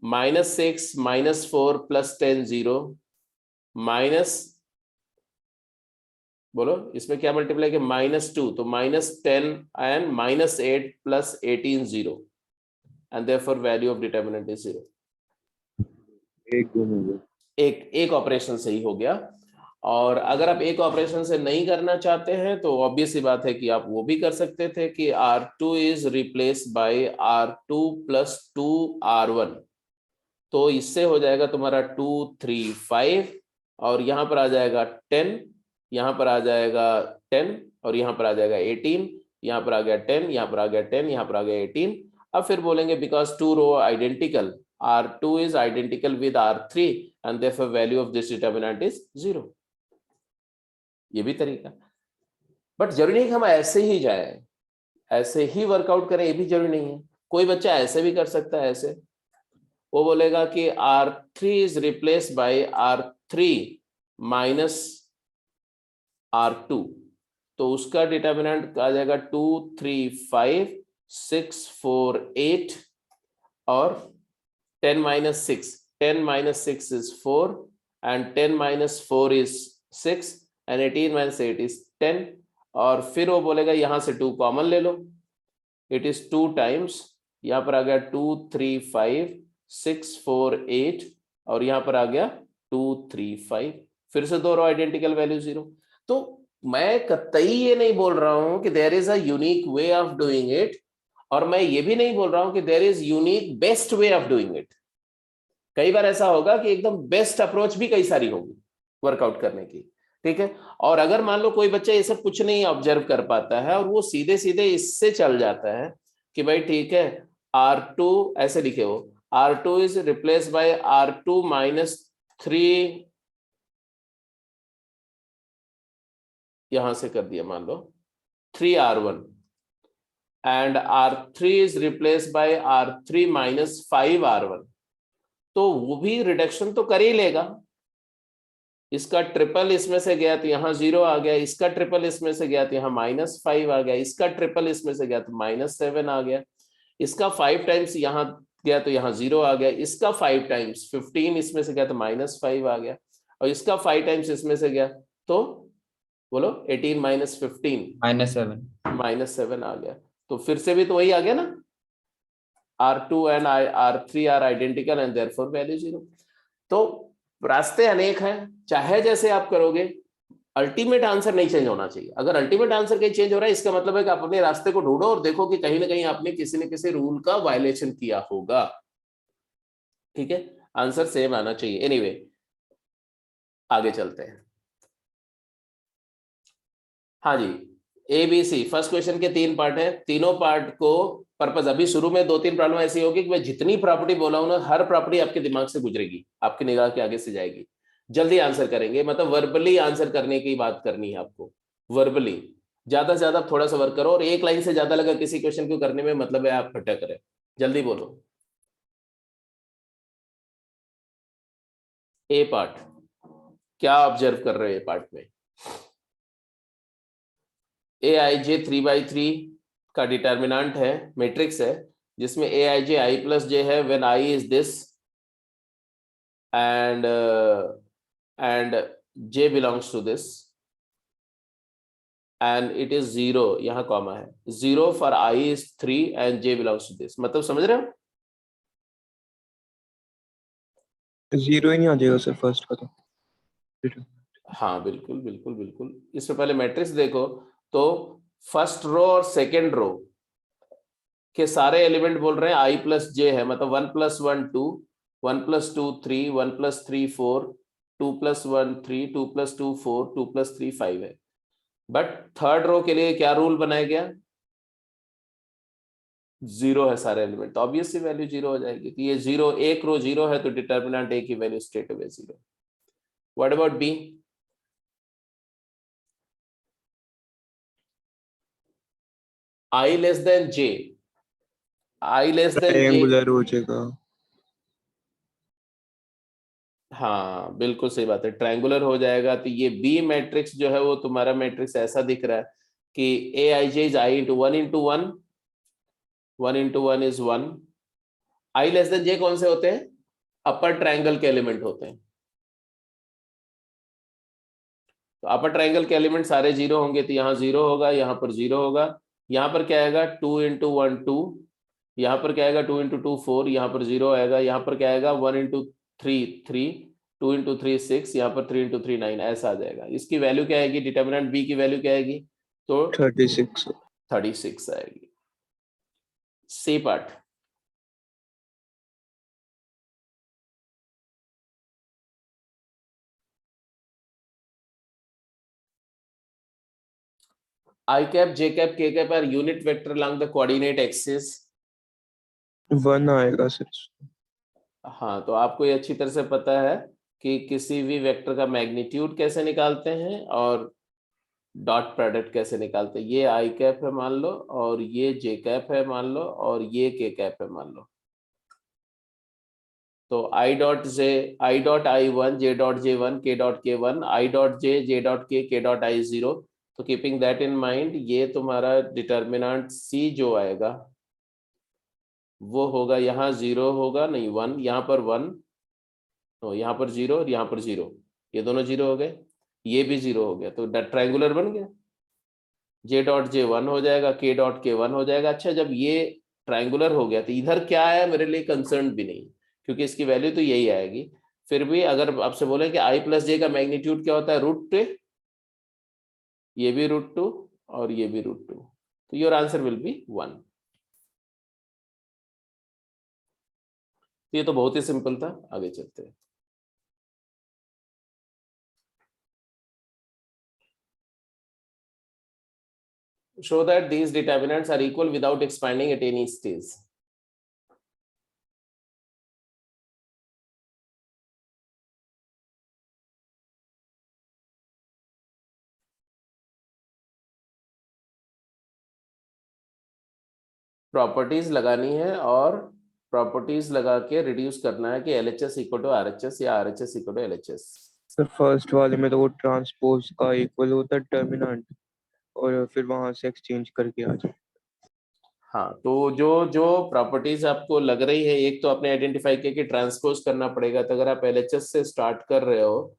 -6 -4 + 10 0, माइनस बोलो इसमें क्या मल्टीप्लाई किया, -2, तो -10 and -8 + 18 0, and therefore value of determinant is 0। एक गुण हो गया, एक ऑपरेशन सही हो गया। और अगर आप एक ऑपरेशन से नहीं करना चाहते हैं तो ऑब्वियस सी बात है कि आप वो भी कर सकते थे कि R2 is replace by R2 + 2 R1। तो इससे हो जाएगा तुम्हारा 2 3 5 और यहाँ पर आ जाएगा 10, यहाँ पर आ जाएगा 10 और यहाँ पर आ जाएगा 18, यहाँ पर आ गया 10, यहाँ पर आ गया 10, यहाँ पर आ गया 18। अब फिर बोलेंगे because two row identical, R2 is identical with R3 and therefore value of this determinant is 0। ये भी तरीका, बट जरूरी नहीं कि हम ऐसे ही जाए, ऐसे ही वर्कआउट करें, ये भी जरूरी नहीं है। कोई बच्चा ऐसे भी कर सकता है, ऐसे वो बोलेगा कि R3 is replaced by R3 minus R2, तो उसका डिटर्मिनेंट आ जाएगा 2 3 5 6 4 8 और 10 minus 6, 10 minus 6 is 4 and 10 minus 4 is 6 and 18 minus 8 is 10। और फिर वो बोलेगा यहाँ से 2 कॉमन ले लो, इट इज 2 टाइम्स, यहाँ पर आ गया 2 3 5 6 4 8 और यहाँ पर आ गया 2 3 5, फिर से दोनों आइडेंटिकल वैल्यू 0। तो मैं कतई ये नहीं बोल रहा हूं कि there is a unique way of doing it, और मैं ये भी नहीं बोल रहा हूं कि there is unique best way of doing it. कई बार ऐसा होगा कि एकदम बेस्ट अप्रोच भी कई सारी होगी वर्कआउट करने की, ठीक है। और अगर मान लो कोई बच्चा ये सब कुछ नहीं ऑब्जर्व कर पाता है और वो सीधे सीधे इससे चल जाता है कि भाई ठीक है R2 ऐसे लिखे हो, R2 is replace by R2 minus 3, यहां से कर दिया मान लो 3R1 and R3 is replace bye R3 minus 5R1, तो वो भी रिडक्शन तो कर ही लेगा। इसका ट्रिपल इसमें से गया तो यहाँ 0 आ गया, इसका ट्रिपल इसमें से गया तो यहाँ -5 आ गया, इसका ट्रिपल इसमें से गया तो -7 आ गया, इसका 5 टाइम्स यहाँ गया तो यहाँ 0 आ गया, इसका 5 टाइम्स 15 इसमें से गया तो -5 आ गया, और इसका 5 टाइम्स इसमें से गया तो बोलो 18 माइनस 15 -7 आ गया। तो फिर से भी तो वही आ गया ना, R2 and R3 are identical and therefore value 0। तो रास्ते अनेक हैं, चाहे जैसे आप करोगे अल्टीमेट आंसर नहीं चेंज होना चाहिए। अगर अल्टीमेट आंसर कहीं चेंज हो रहा है इसका मतलब है कि आप अपने रास्ते को ढूंढो और देखो कि कहीं ना कहीं आपने किसी न किसी रूल का वायलेशन किया होगा, ठीक है। आंसर सेम आना चाहिए। एनीवे आगे चलते हैं। हाँ जी, ABC फर्स्ट क्वेश्चन के 3 पार्ट है, तीनों पार्ट को पर्पस अभी शुरू में 2-3 प्रॉब्लम ऐसी होगी कि मैं जितनी प्रॉपर्टी बोला हूं ना हर प्रॉपर्टी आपके दिमाग से गुजरेगी, आपकी निगाह के आगे से जाएगी। जल्दी आंसर करेंगे, मतलब वर्बली आंसर करने की बात करनी है आपको, वर्बली ज्यादा से ज्यादा थोड़ा सा वर्क करो, और एक लाइन से ज्यादा लगा किसी क्वेश्चन को करने में मतलब है आप भटक रहे। जल्दी बोलो। ए पार्ट क्या ऑब्जर्व कर रहे हो? ए पार्ट में AIJ 3/3 का डिटर्मिनेंट है, मैट्रिक्स है जिसमें AIJ I plus J है when I is this and J belongs to this and it is 0, यहाँ कॉमा है, 0 for I is 3 and J belongs to this। मतलब समझ रहे हो? 0 ही नहीं आ जाएगा सर फर्स्ट का तो। हाँ बिल्कुल बिल्कुल बिल्कुल। इससे पहले मैट्रिक्स देखो तो फर्स्ट रो और सेकेंड रो के सारे एलिमेंट बोल रहे हैं I plus J है, मतलब 1 plus 1 2, 1 plus 2 3, 1 plus 3 4, 2 plus 1 3, 2 plus 2 4, 2 plus 3 5 है। बट थर्ड रो के लिए क्या रूल बनाया गया? 0 है सारे एलिमेंट, तो ऑब्वियसली वैल्यू 0 हो जाएगी। तो ये 0, एक रो 0 है तो डिटर्मिनेंट A की value straight away 0। What about B? I less than J, I less than J, triangular हो जाएगा। हाँ बिल्कुल सही बात है, ट्रायंगुलर हो जाएगा। तो ये B मैट्रिक्स जो है वो तुम्हारा मैट्रिक्स ऐसा दिख रहा है कि AIJ is I into 1 into 1, 1 into 1 is 1। I less than J कौन से होते हैं? अपर ट्रायंगल के एलिमेंट होते हैं। तो अपर ट्रायंगल के एलिमेंट सारे 0 होंगे, तो यहाँ 0 होगा, यहाँ पर 0 होगा, यहाँ पर क्या आएगा 2 into 1 2, यहाँ पर क्या आएगा 2 into 2 4, यहाँ पर 0 आएगा, यहाँ पर क्या आएगा 1 into 3 3, 2 into 3 6, यहाँ पर 3 into 3 9, ऐसा आ जाएगा। इसकी वैल्यू क्या आएगी? डिटर्मिनेंट B की वैल्यू क्या आएगी? तो 36 आएगी। C part I cap, J cap, K cap are unit vector along the coordinate axis. 1 आएगा सर। हाँ, तो आपको ये अच्छी तरह से पता है कि किसी भी वेक्टर का मैग्नीट्यूड कैसे निकालते हैं और डॉट प्रोडक्ट कैसे निकालते हैं। ये आई कैप है मान लो, और ये जे कैप है मान लो, और ये के कैप है मान लो। तो I dot J, I dot I one, J dot J one, के डॉट के one, I dot J dot के डॉट आई जीरो। तो कीपिंग दैट इन माइंड, ये तुम्हारा डिटर्मिनेंट सी जो आएगा वो होगा, यहाँ जीरो होगा नहीं, वन, यहाँ पर वन, तो यहाँ पर जीरो और यहाँ पर जीरो, ये दोनों जीरो हो गए, ये भी जीरो हो गया, तो ट्रायंगुलर बन गया। जे डॉट जे वन हो जाएगा, के डॉट के वन हो जाएगा। अच्छा, जब ये ट्रायंगुलर हो गया तो इधर क्या आया मेरे लिए कंसर्न भी नहीं, क्योंकि इसकी वैल्यू तो यही आएगी। फिर भी अगर आपसे बोले कि आई प्लस जे का मैग्नीट्यूड क्या होता है, √2, ये भी √2 और ये भी √2, तो योर आंसर विल बी 1। ये तो बहुत ही सिंपल था, आगे चलते हैं। Show that these determinants are equal without expanding at any stage. Properties लगानी है और प्रॉपर्टीज लगा के रिड्यूस करना है कि LHS इक्वल टू RHS या RHS equal to LHS। Sir first वाले में तो वो ट्रांसपोज का इक्वल होता है डिटर्मिनेंट, और फिर वहां से एक्सचेंज करके आ जाए। हाँ, तो जो जो प्रॉपर्टीज आपको लग रही है, एक तो आपने आइडेंटिफाई किया कि ट्रांसपोज करना पड़ेगा। तो अगर आप LHS से स्टार्ट कर रहे हो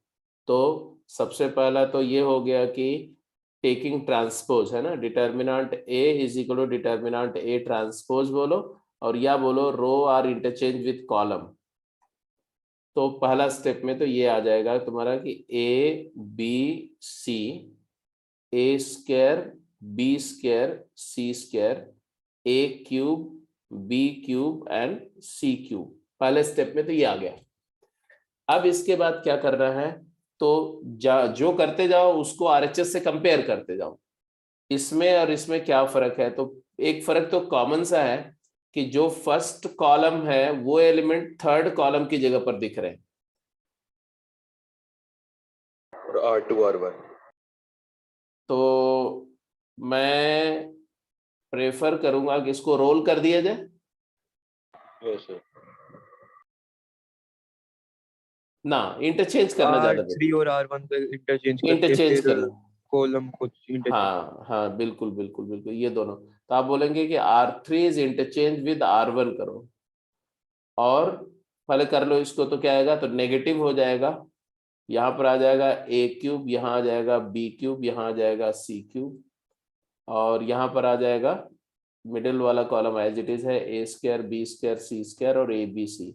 तो सबसे पहला तो ये हो गया कि टेकिंग ट्रांसपोज है ना, determinant A is equal to determinant A transpose बोलो, और या बोलो row are interchange with column. तो पहला स्टेप में तो ये आ जाएगा तुम्हारा कि ABC, A² B² C², A³ B³ and C³ पहले स्टेप में तो ये आ गया। अब इसके बाद क्या करना है, तो जो करते जाओ उसको RHS से कंपेयर करते जाओ। इसमें और इसमें क्या फर्क है, तो एक फर्क तो कॉमन सा है कि जो फर्स्ट कॉलम है वो एलिमेंट थर्ड कॉलम की जगह पर दिख रहे हैं, और R2 R1। तो मैं प्रेफर करूंगा कि इसको रोल कर दिया जाए। Yes sir. ना, इंटरचेंज करना ज्यादा R3 और R1 पे इंटरचेंज करके इंटरचेंज फिर करना। कॉलम को इंटरचेंज। हाँ हाँ, बिल्कुल बिल्कुल बिल्कुल, ये दोनों। तो आप बोलेंगे कि R3 is interchange with R1 करो, और पहले कर लो इसको, तो क्या आएगा, तो नेगेटिव हो जाएगा। यहाँ पर आ जाएगा A³, यहाँ आ जाएगा B³, यहाँ आ जाएगा C³, और यहाँ पर आ जाएगा मिडिल वाला कॉलम एज इट इज है, A² B² C² और ABC।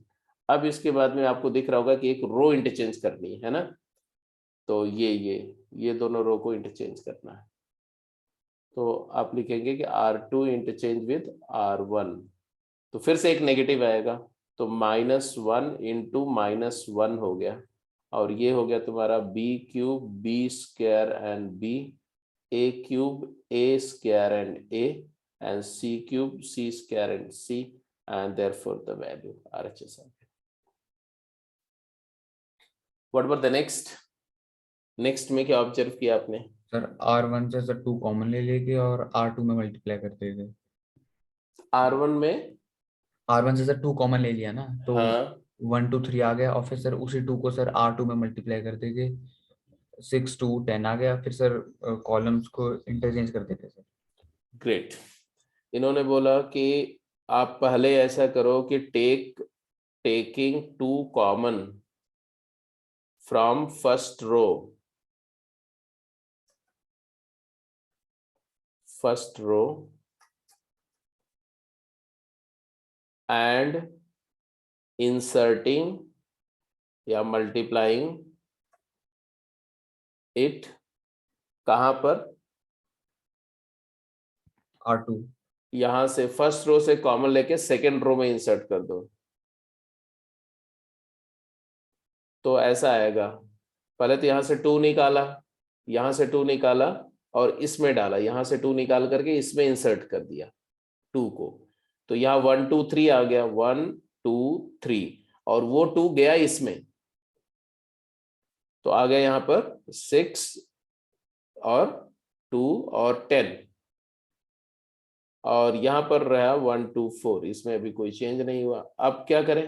अब इसके बाद में आपको दिख रहा होगा कि एक रो इंटरचेंज करनी है ना, तो ये दोनों रो को इंटरचेंज करना है। तो आप लिखेंगे कि R2 इंटरचेंज विद R1, तो फिर से एक नेगेटिव आएगा, तो -1 इंटू -1 हो गया, और ये हो गया तुम्हारा B³ B² and B, A³ A² and A, and C³ C² and C, and therefore the value RHS. What about the next? Next में क्या ऑब्जर्व किया आपने? सर R1 से सर 2 कॉमन ले लेके और R2 में मल्टीप्लाई करते थे। R1 में R1 से सर 2 कॉमन ले लिया ना, तो हाँ 1 2 3 आ गया, और फिर सर उसी 2 को सर R2 में मल्टीप्लाई करते थे, 6 2 10 आ गया, फिर सर कॉलम्स को इंटरचेंज करते थे सर। ग्रेट। इन्होंने बोला कि आप पहले ऐसा करो कि taking 2 common from first row, and inserting या मल्टीप्लाइंग इट कहां पर, R2 यहां से फर्स्ट रो से कॉमन लेके सेकेंड रो में इंसर्ट कर दो, तो ऐसा आएगा। पहले तो यहां से 2 निकाला, यहां से 2 निकाला, और इसमें डाला, यहां से 2 निकाल करके इसमें इंसर्ट कर दिया 2 को, तो यहाँ 1 2 3 आ गया, 1 2 3, और वो 2 गया इसमें, तो आ गया यहाँ पर 6 और 2 और 10, और यहां पर रहा 1 2 4, इसमें अभी कोई चेंज नहीं हुआ। अब क्या करें?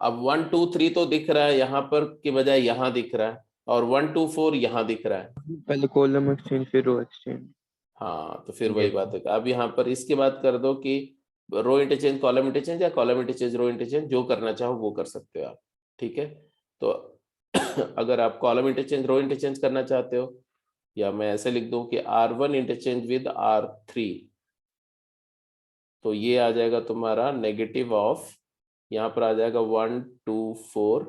अब 1 2 3 तो दिख रहा है यहाँ पर के बजाय यहाँ दिख रहा है, और 1 2 4 यहाँ दिख रहा है। पहले कॉलम एक्सचेंज फिर रो एक्सचेंज। हाँ, तो फिर वही बात है। अब यहाँ पर इसके बाद कर दो कि रो इंटरचेंज कॉलम इंटरचेंज, या कॉलम इंटरचेंज रो इंटरचेंज, जो करना चाहो वो कर सकते हो आप, ठीक है। तो अगर आप कॉलम इंटरचेंज रो इंटरचेंज करना चाहते हो, या मैं ऐसे लिख दूं कि R1 इंटरचेंज विद R3, तो ये आ जाएगा तुम्हारा नेगेटिव ऑफ, यहाँ पर आ जाएगा 1 2 4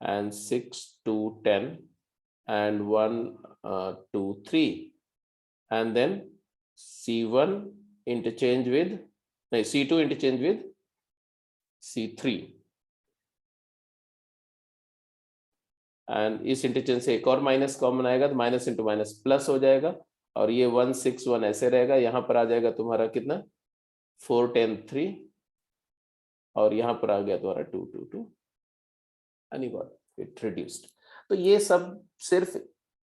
and 6 2 10 and 1 2 3, and then C1 interchange with, नहीं C2 interchange with C3, and इस इंटरचेंज से एक और माइनस कॉमन आएगा, तो माइनस इंटू माइनस प्लस हो जाएगा, और ये 1 6 1 ऐसे रहेगा। यहाँ पर आ जाएगा तुम्हारा कितना, 4 10 3, और यहाँ पर आ गया तुम्हारा 2 2 2, एंड गॉट इट रिड्यूस्ड। तो ये सब सिर्फ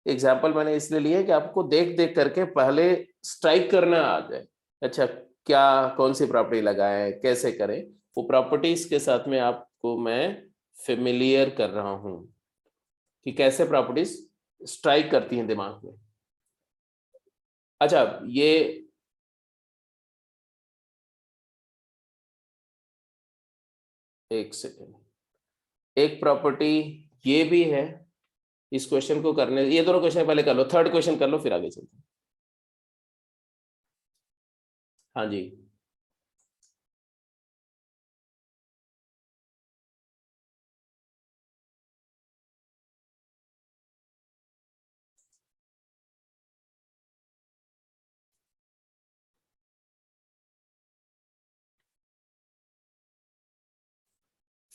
एग्जाम्पल मैंने इसलिए लिए कि आपको देख देख करके पहले स्ट्राइक करना आ जाए, अच्छा क्या कौन सी प्रॉपर्टी लगाएं, कैसे करें, वो प्रॉपर्टीज के साथ में आपको मैं फेमिलियर कर रहा हूं कि कैसे प्रॉपर्टीज स्ट्राइक करती हैं दिमाग में। अच्छा, ये एक सेकेंड, एक प्रॉपर्टी ये भी है, इस क्वेश्चन को करने, ये दोनों क्वेश्चन पहले कर लो, थर्ड क्वेश्चन कर लो फिर आगे चलते हैं। हाँ जी,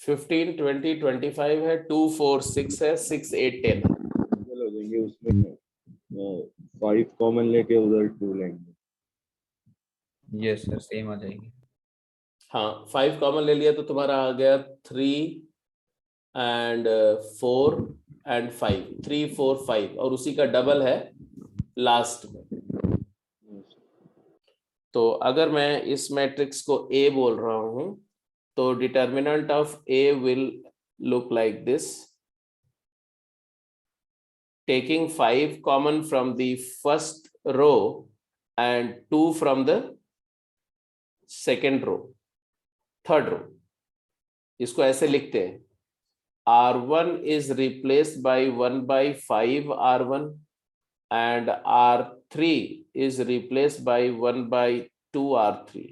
फिफ्टीन 20 25 है, 2 4 6 है, 6 8 10 है। हो जाएंगे उसमें 5 कॉमन लेके उधर 2 लेंगे। यस सर, सेम आ जाएगी। हाँ, 5 कॉमन ले लिया तो तुम्हारा आ गया 3 एंड 4 एंड 5, 3 4 5, और उसी का डबल है लास्ट में। तो अगर मैं इस मैट्रिक्स को A बोल रहा हूं, तो determinant of A will look like this, taking 5 common from the first row and 2 from the second row, third row। इसको ऐसे लिखते हैं, R1 is replaced by 1 by 5 R1 and R3 is replaced by 1 by 2 R3।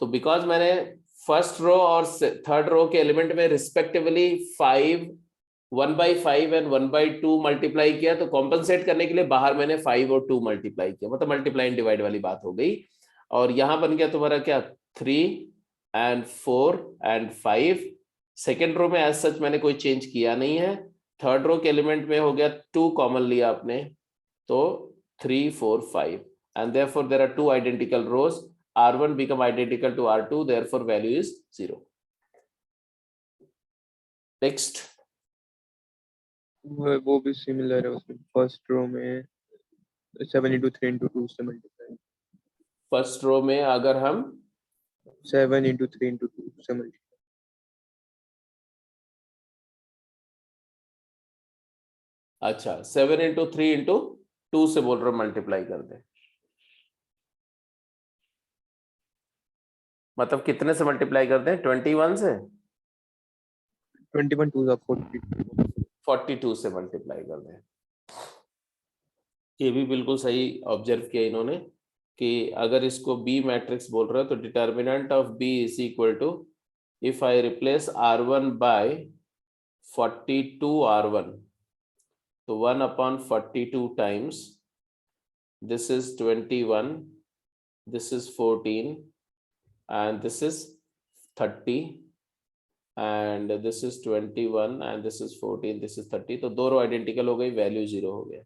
तो बिकॉज मैंने फर्स्ट रो और थर्ड रो के एलिमेंट में respectively 5 1 by 5 and 1 by 2 multiply किया, तो कॉम्पनसेट करने के लिए बाहर मैंने 5 और 2 मल्टीप्लाई किया, मतलब मल्टीप्लाई एंड डिवाइड वाली बात हो गई। और यहां बन गया तुम्हारा क्या, 3 एंड 4 एंड 5। सेकेंड रो में एज सच मैंने कोई चेंज किया नहीं है। थर्ड रो के एलिमेंट में हो गया 2 कॉमन लिया आपने, तो 3 4 5, and therefore there are 2 identical rows, R1 become identical to R2, therefore value is 0. Next, वो भी सिमिलर है, उसमें फर्स्ट रो में 7 into 3 into 2 से मल्टीप्लाई, फर्स्ट रो में अगर हम 7 into 3 into 2 से मल्टीप्लाई, अच्छा 7 into 3 into 2 से बोल रहे हो मल्टीप्लाई कर दे, मतलब कितने से मल्टीप्लाई कर दें, 21 से 21 2 42 42 से मल्टीप्लाई कर दें। ये भी बिल्कुल सही ऑब्जर्व किया इन्होंने कि अगर इसको बी मैट्रिक्स बोल रहे हो तो determinant of B is equal to, if I replace R1 by 42 R1, तो 1/42 times this is 21, this is 14 and this is 30, and this is 21 and this is 14, this is 30। तो दो रो आइडेंटिकल हो गई, वैल्यू 0 हो गया।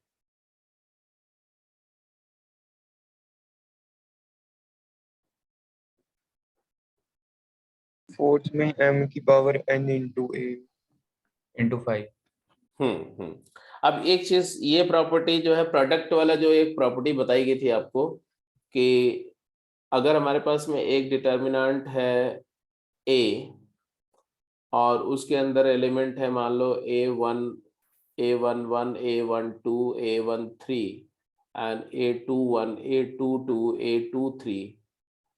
फोर्थ में m की power n into a into 5। अब एक चीज, ये प्रॉपर्टी जो है प्रोडक्ट वाला, जो एक प्रॉपर्टी बताई गई थी आपको कि अगर हमारे पास में एक डिटर्मिनेंट है a और उसके अंदर एलिमेंट है मान लो a1 a11 a12 a13 and a21 a22 a23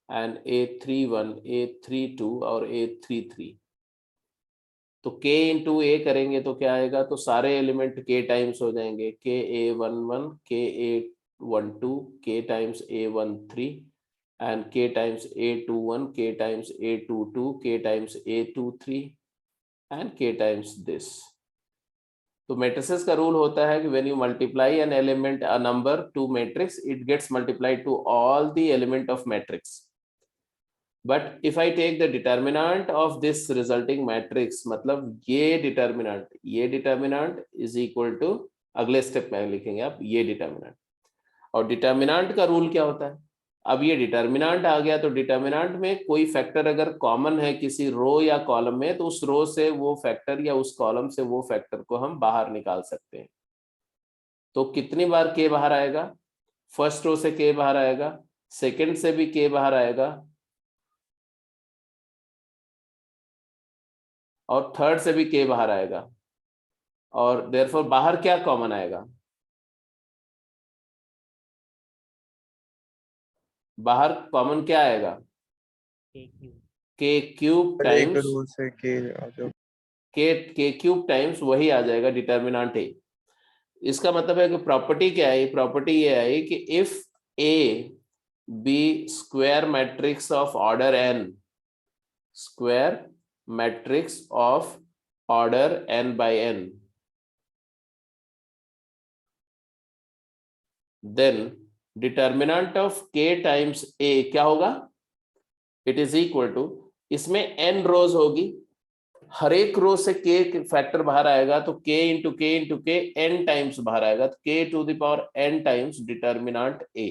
and a31 a32 और a33। तो k इंटू ए करेंगे तो क्या आएगा, तो सारे एलिमेंट k टाइम्स हो जाएंगे, k a11 k a12 k times a13 and k times a21 k times a22 k times a23 and k times this. तो मैट्रिसेस का रूल होता है कि when you multiply an element a number to matrix it gets multiplied to all the element of matrix. But if I take the determinant of this resulting matrix, मतलब ये डिटर्मिनेंट इज इक्वल टू, अगले स्टेप में लिखेंगे आप ये डिटर्मिनेंट। और डिटर्मिनेंट का रूल क्या होता है, अब ये डिटर्मिनेंट आ गया तो डिटर्मिनेंट में कोई फैक्टर अगर कॉमन है किसी रो या कॉलम में, तो उस रो से वो फैक्टर या उस कॉलम से वो फैक्टर को हम बाहर निकाल सकते हैं। तो कितनी बार के बाहर आएगा, फर्स्ट रो से के बाहर आएगा, सेकंड से भी के बाहर आएगा, और थर्ड से भी के बाहर आएगा। और देयरफॉर बाहर क्या कॉमन आएगा, बाहर कॉमन क्या आएगा, के क्यूब एक टाइम्स रो से k आ जाओ। के क्यूब टाइम्स वही आ जाएगा डिटर्मिनेंट ए। इसका मतलब है कि प्रॉपर्टी क्या है, प्रॉपर्टी ये आई कि if A be square matrix of order n, square matrix of order n by n, then determinant of k times a क्या होगा, इट इज इक्वल टू, इसमें n रोज होगी, हर एक रो से k फैक्टर बाहर आएगा तो k into k n times बाहर आएगा, तो k to the power n times determinant a।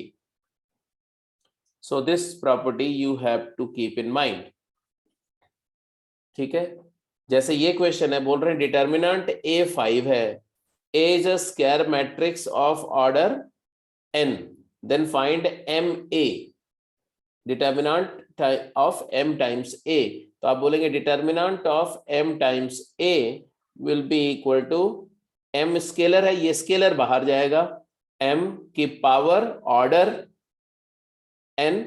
So this property you have to keep in mind. ठीक है, जैसे ये क्वेश्चन है, बोल रहे हैं डिटर्मिनेंट a 5 है, a is a square matrix of order n, then find ma, determinant of m times a। तो आप बोलेंगे determinant of m times a will be equal to, m scalar है, ये स्केलर बाहर जाएगा, m की power order n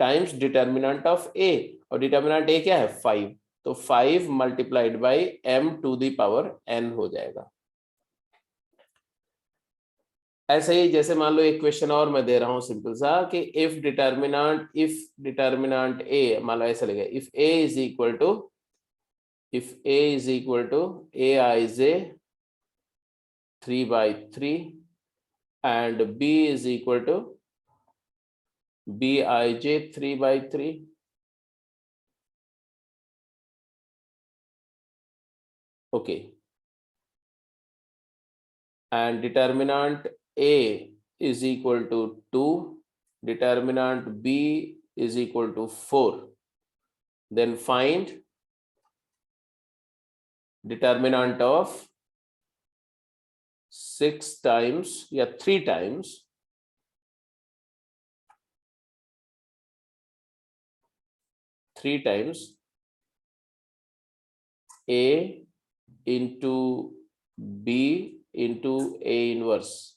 times determinant of a, और डिटर्मिनेंट a क्या है 5, तो 5 multiplied by m to the power n हो जाएगा। ऐसे ही जैसे मान लो एक क्वेश्चन और मैं दे रहा हूं सिंपल सा कि इफ डिटर्मिनेंट ए, मान लो ऐसा लिखा, if a is equal to aij 3/3 and b is equal to bij 3/3, okay, and determinant a is equal to 2, determinant b is equal to 4, then find determinant of 6 times या 3 times a into b into a inverse.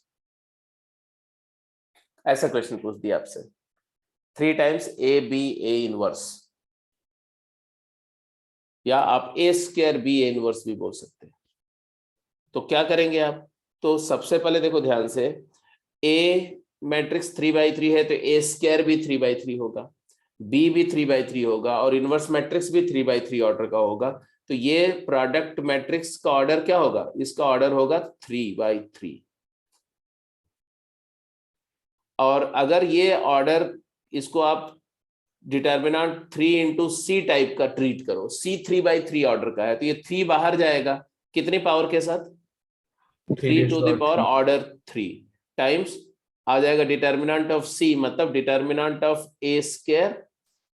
ऐसा क्वेश्चन पूछ दिया आपसे, 3 times A B A inverse, या आप A square B A inverse भी बोल सकते हैं। तो क्या करेंगे आप, तो सबसे पहले देखो ध्यान से, ए मैट्रिक्स 3/3 है तो ए स्क्वायर भी 3/3 होगा, बी भी 3/3 होगा, और इनवर्स मैट्रिक्स भी 3/3 ऑर्डर का होगा। तो ये प्रोडक्ट मैट्रिक्स का ऑर्डर क्या होगा, इसका ऑर्डर होगा 3/3। और अगर ये ऑर्डर, इसको आप डिटर्मिनेंट 3 इंटू सी टाइप का ट्रीट करो, सी 3/3 ऑर्डर का है, तो ये 3 बाहर जाएगा कितनी पावर के साथ, 3 to the power order 3 times आ जाएगा डिटर्मिनेंट ऑफ सी, मतलब determinant of A square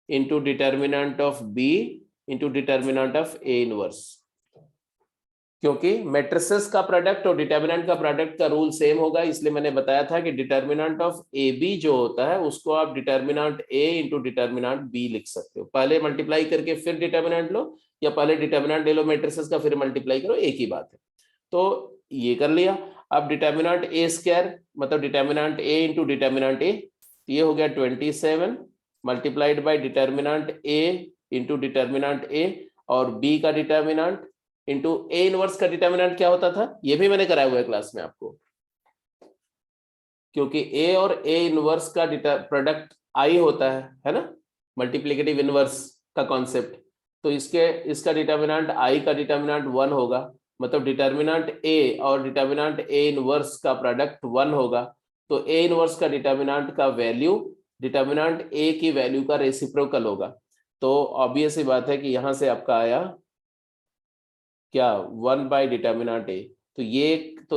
into determinant of B into determinant of A inverse. क्योंकि मैट्रिसेस का प्रोडक्ट और डिटर्मिनेंट का प्रोडक्ट का रूल सेम होगा, इसलिए मैंने बताया था कि डिटर्मिनेंट ऑफ ए बी जो होता है उसको आप determinant A into determinant B लिख सकते हो, पहले मल्टीप्लाई करके फिर डिटर्मिनेंट लो, या पहले डिटर्मिनेंट ले लो मैट्रिसेस का फिर मल्टीप्लाई करो, एक ही बात है। तो ये कर लिया। अब डिटर्मिनेंट ए स्क्वायर मतलब determinant A into determinant A, ये हो गया 27 multiplied by determinant A into determinant A और बी का डिटर्मिनेंट इंटू ए इनवर्स का डिटर्मिनेंट क्या होता था, ये भी मैंने कराया हुआ है क्लास में आपको, क्योंकि ए और ए इनवर्स का प्रोडक्ट आई होता है ना, मल्टीप्लिकेटिव इनवर्स का कॉन्सेप्ट। तो इसका डिटर्मिनेंट आई का डिटर्मिनेंट 1 होगा, मतलब डिटर्मिनेंट ए और डिटर्मिनेंट ए इनवर्स का प्रोडक्ट 1 होगा, तो ए इनवर्स का डिटर्मिनेंट का वैल्यू डिटर्मिनेंट ए की वैल्यू का रेसिप्रोकल होगा। तो ऑब्वियस ही बात है कि यहां से आपका आया क्या 1 बाई डिटर्मिनेंट ए, तो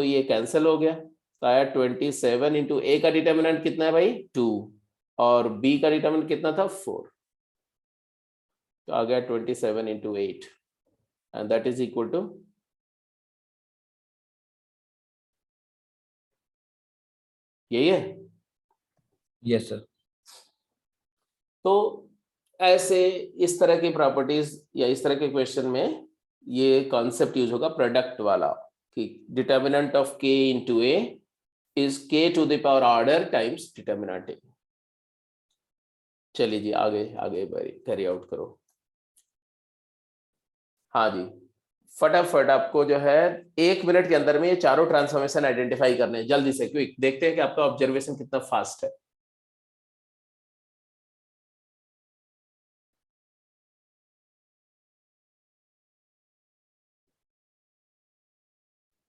ये कैंसिल हो गया, तो आया 27 इंटू ए का डिटर्मिनेंट कितना है भाई 2 और बी का डिटर्मिनेंट कितना था 4, तो आ गया 27 into 8 and that is equal to यही है। Yes sir. तो ऐसे इस तरह की प्रॉपर्टीज या इस तरह के क्वेश्चन में ये कॉन्सेप्ट यूज होगा प्रोडक्ट वाला, कि determinant of k into A is k to the power order times determinant A. चलिए जी आगे आगे कैरी आउट करो। हाँ जी, फटाफट आपको जो है 1 मिनट के अंदर में ये चारों ट्रांसफॉर्मेशन आइडेंटिफाई करने हैं, जल्दी से क्विक, देखते हैं कि आपका ऑब्जर्वेशन कितना फास्ट है।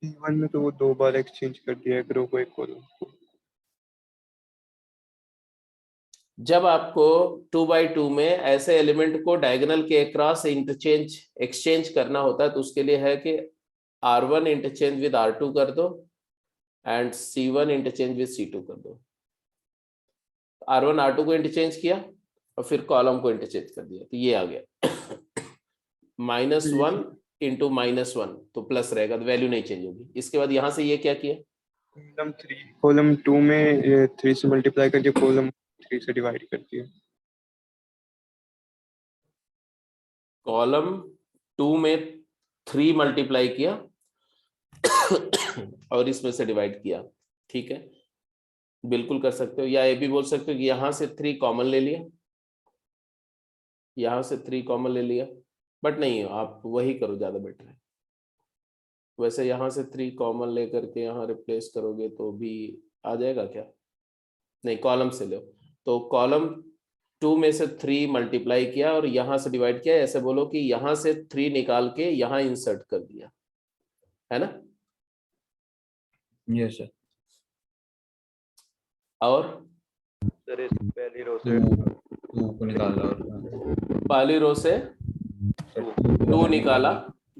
T1 में तो वो 2 बार एक्सचेंज कर दिया है रो को एक कॉलम को। जब आपको 2/2 में ऐसे एलिमेंट को डायगोनल के अक्रॉस एक्सचेंज करना होता है, तो उसके लिए है कि R1 इंटरचेंज विद R2 कर दो and C1 interchange with C2 कर दो। R1 R2 को इंटरचेंज किया और फिर कॉलम को इंटरचेंज कर दिया, तो ये आ गया -1 इंटू -1, तो प्लस रहेगा, तो वैल्यू नहीं चेंज होगी। इसके बाद यहाँ से ये क्या किया, कॉलम 2 में 3 से मल्टीप्लाई करके कॉलम 3 से डिवाइड कर दिया। कॉलम 2 में 3 मल्टीप्लाई किया और इसमें से डिवाइड किया, ठीक है, बिल्कुल कर सकते हो। या ये भी बोल सकते हो कि यहां से 3 कॉमन ले लिया, यहां से 3 कॉमन ले लिया, बट नहीं आप वही करो, ज्यादा बेटर है। वैसे यहां से 3 कॉमन लेकर के यहाँ रिप्लेस करोगे तो भी आ जाएगा क्या, नहीं कॉलम से लो, तो कॉलम 2 में से 3 मल्टीप्लाई किया और यहां से डिवाइड किया, ऐसे बोलो कि यहां से 3 निकाल के यहां इंसर्ट कर दिया, है ना। Yes sir. और सर इस पहली रो से 2 को निकाला और पहली रो से 2 निकाला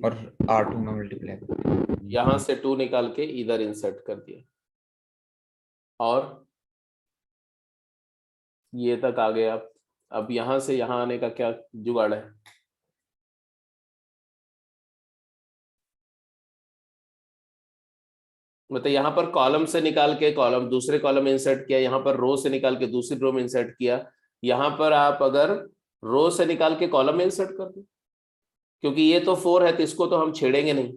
और R2 में मल्टीप्लाई कर दिया, यहां से 2 निकाल के इधर इंसर्ट कर दिया, और ये तक आ गए आप। अब यहां से यहां आने का क्या जुगाड़ है, मतलब यहाँ पर कॉलम से निकाल के कॉलम दूसरे कॉलम में इंसर्ट किया, यहाँ पर रो से निकाल के दूसरी रो में इंसर्ट किया, यहाँ पर आप अगर रो से निकाल के कॉलम में इंसर्ट कर दो, क्योंकि ये तो 4 है तो इसको तो हम छेड़ेंगे नहीं,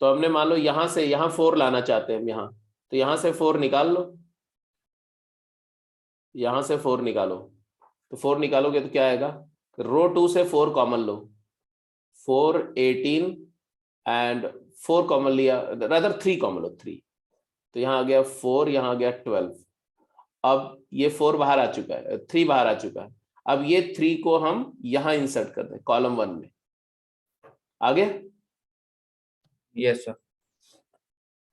तो हमने मान लो यहाँ से यहाँ 4 लाना चाहते हैं हम यहाँ, तो यहाँ से 4 निकाल लो, यहाँ से 4 निकालो, तो 4 निकालोगे तो क्या आएगा, रो 2 से 4 कॉमन लो, 4 18 एंड 4 कॉमन लिया, रादर 3 कॉमन लो 3, तो यहाँ आ गया 4, यहाँ आ गया 12। अब ये 4 बाहर आ चुका है, 3 बाहर आ चुका है, अब ये 3 को हम यहाँ इंसर्ट कर दें कॉलम 1 में, आ गया। Yes sir.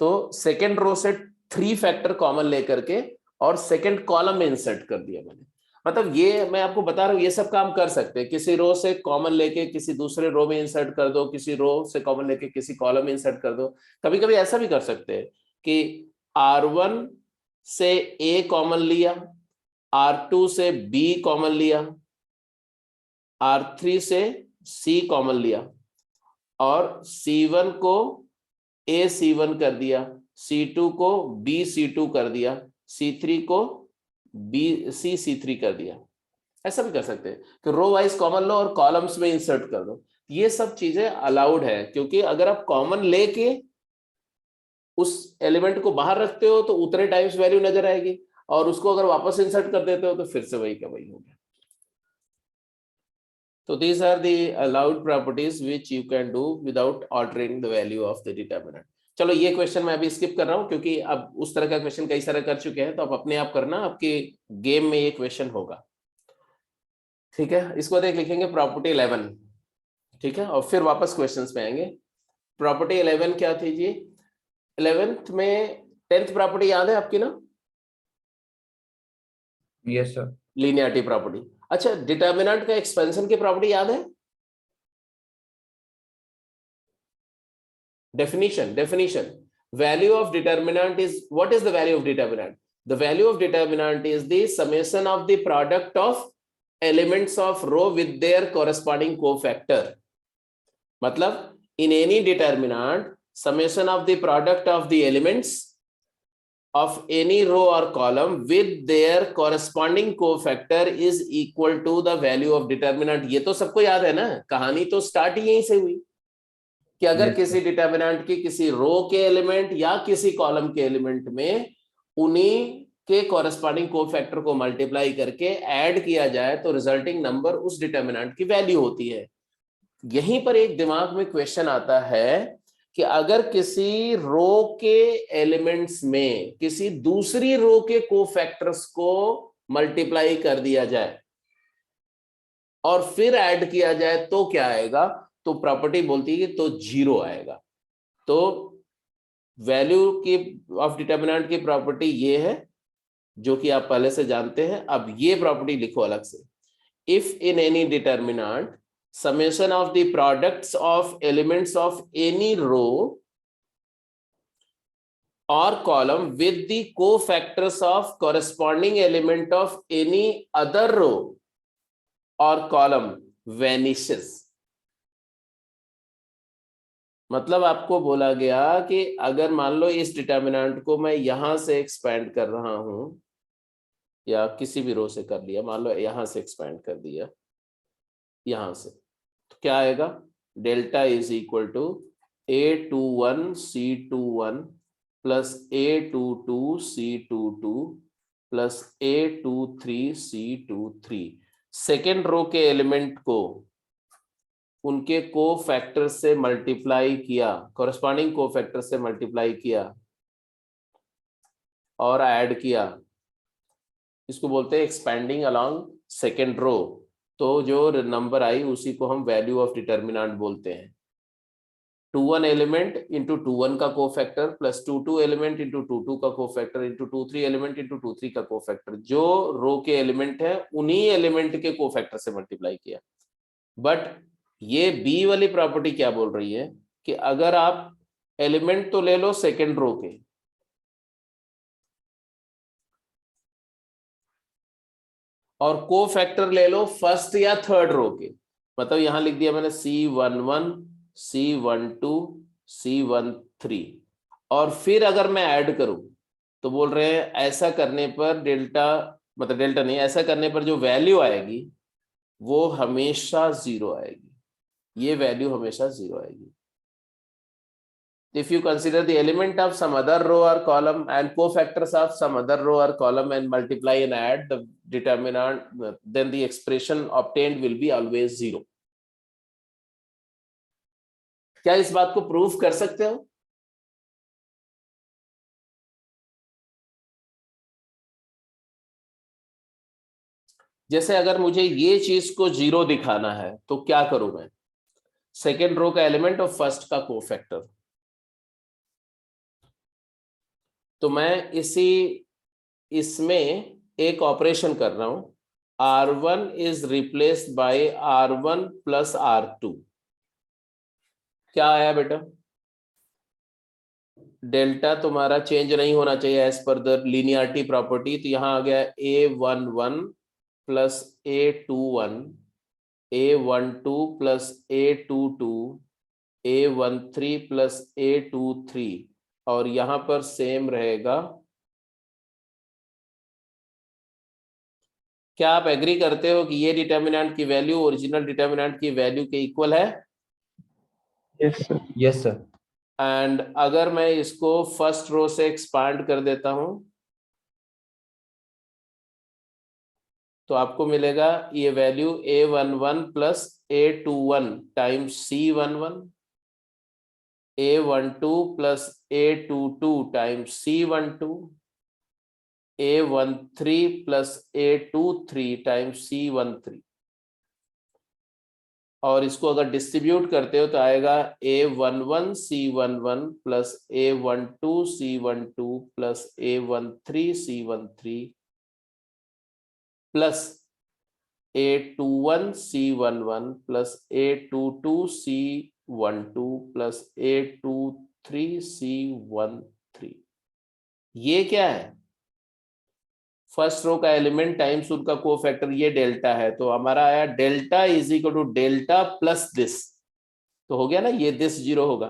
तो सेकेंड रो से 3 फैक्टर कॉमन लेकर के और सेकेंड कॉलम में इंसर्ट कर दिया मैंने। मतलब ये मैं आपको बता रहा हूँ, ये सब काम कर सकते हैं। किसी रो से कॉमन लेके किसी दूसरे रो में इंसर्ट कर दो, किसी रो से कॉमन लेके किसी कॉलम में इंसर्ट कर दो। कभी कभी ऐसा भी कर सकते हैं कि R1 से A कॉमन लिया, R2 से B कॉमन लिया, R3 से C कॉमन लिया, और C1 को A C1 कर दिया, C2 को B C2 कर दिया, C3 को B C C3 कर दिया। ऐसा भी कर सकते हैं कि रो वाइज कॉमन लो और कॉलम्स में इंसर्ट कर दो। ये सब चीजें अलाउड है, क्योंकि अगर आप कॉमन लेके उस एलिमेंट को बाहर रखते हो तो उतने टाइम्स वैल्यू नजर आएगी, और उसको अगर वापस इंसर्ट कर देते हो तो फिर से वही का वही हो गया। तो these are the allowed properties which you can do without altering the value of the determinant. चलो ये क्वेश्चन मैं अभी स्किप कर रहा हूं, क्योंकि अब उस तरह का क्वेश्चन कई सारे कर चुके हैं, तो आप अपने आप करना, आपके गेम में ये क्वेश्चन होगा। ठीक है, इसको देख लिखेंगे प्रॉपर्टी 11। ठीक है, और फिर वापस क्वेश्चंस में आएंगे। प्रॉपर्टी 11 क्या थी जी? 11th में 10th प्रॉपर्टी याद है आपकी ना? Yes sir. Linearity property. अच्छा, डिटर्मिनेंट का एक्सपेंशन की प्रॉपर्टी याद है? definition value of determinant is, what is the value of determinant? The value of determinant is the summation of the product of elements of row with their corresponding cofactor. मतलब in any determinant, summation of the product of the elements of any row or column with their corresponding cofactor is equal to the value of determinant. ये तो सबको याद है ना, कहानी तो स्टार्ट ही यहीं से हुई कि अगर किसी डिटर्मिनेंट की किसी रो के एलिमेंट या किसी कॉलम के एलिमेंट में उन्हीं के कॉरेस्पॉन्डिंग कोफैक्टर को मल्टीप्लाई करके ऐड किया जाए तो रिजल्टिंग नंबर उस डिटर्मिनेंट की वैल्यू होती है। यहीं पर एक दिमाग में क्वेश्चन आता है कि अगर किसी रो के एलिमेंट्स में किसी दूसरी रो के कोफैक्टर्स को मल्टीप्लाई कर दिया जाए और फिर ऐड किया जाए तो क्या आएगा? तो प्रॉपर्टी बोलती है कि तो 0 आएगा। तो वैल्यू की ऑफ डिटर्मिनेंट की प्रॉपर्टी ये है, जो कि आप पहले से जानते हैं। अब ये प्रॉपर्टी लिखो अलग से। If in any determinant summation of the products of elements of any row or column with the cofactors of corresponding element of any other row or column vanishes. मतलब आपको बोला गया कि अगर मान लो इस डिटर्मिनेंट को मैं यहां से एक्सपेंड कर रहा हूं, या किसी भी रो से कर लिया, मान लो यहां से एक्सपेंड कर दिया यहां से, तो क्या आएगा? Delta is equal to A21 C21 plus A22 C22 plus A23 C23। Second row के एलिमेंट को उनके कोफैक्टर से मल्टीप्लाई किया, कॉरेस्पॉन्डिंग कोफैक्टर से मल्टीप्लाई किया और ऐड किया, इसको बोलते हैं एक्सपेंडिंग अलोंग सेकेंड रो। तो जो नंबर आई उसी को हम वैल्यू ऑफ डिटर्मिनेंट बोलते हैं। 21 एलिमेंट इंटू 21 का कोफैक्टर प्लस 22 एलिमेंट इंटू 22 का कोफैक्टर इंटू 23 एलिमेंट इंटू 23 का कोफैक्टर, जो रो के एलिमेंट है उन्हीं एलिमेंट के कोफैक्टर से मल्टीप्लाई किया। बट ये बी वाली प्रॉपर्टी क्या बोल रही है कि अगर आप एलिमेंट तो ले लो सेकेंड रो के, और कोफैक्टर ले लो फर्स्ट या थर्ड रो के। मतलब यहां लिख दिया मैंने C11 C12 C13, और फिर अगर मैं ऐड करूं तो बोल रहे हैं ऐसा करने पर डेल्टा, मतलब डेल्टा नहीं, ऐसा करने पर जो वैल्यू आएगी वो हमेशा 0 आएगी। ये वैल्यू हमेशा 0 आएगी। If you consider the element of some other row or column and cofactors of some other row or column and multiply and add the determinant, then the expression obtained will be always 0. क्या इस बात को प्रूफ कर सकते हो? जैसे अगर मुझे ये चीज को 0 दिखाना है तो क्या करूं मैं? सेकेंड रो का एलिमेंट और फर्स्ट का कोफैक्टर, तो मैं इसमें एक ऑपरेशन कर रहा हूं। R1 is replaced by R1 plus R2. क्या आया बेटा? डेल्टा तुम्हारा चेंज नहीं होना चाहिए as per the linearity property, तो यहां आ गया A11 plus A21, A12 plus A22, A13 plus A23, और यहां पर सेम रहेगा। क्या आप एग्री करते हो कि ये डिटर्मिनेंट की वैल्यू ओरिजिनल डिटर्मिनेंट की वैल्यू के इक्वल है? Yes sir. Yes sir. And अगर मैं इसको फर्स्ट रो से एक्सपांड कर देता हूं तो आपको मिलेगा ये value A11 plus A21 times C11, A12 plus A22 times C12, A13 plus A23 times C13, और इसको अगर डिस्ट्रीब्यूट करते हो तो आएगा A11 C11 plus A12 C12 plus A13 C13 plus A21 C11 plus A22 C12 plus A23 C13। ये क्या है? फर्स्ट रो का एलिमेंट टाइम्स उनका कोफैक्टर, ये डेल्टा है, तो हमारा आया delta is equal to delta plus this, तो हो गया ना, ये दिस जीरो होगा।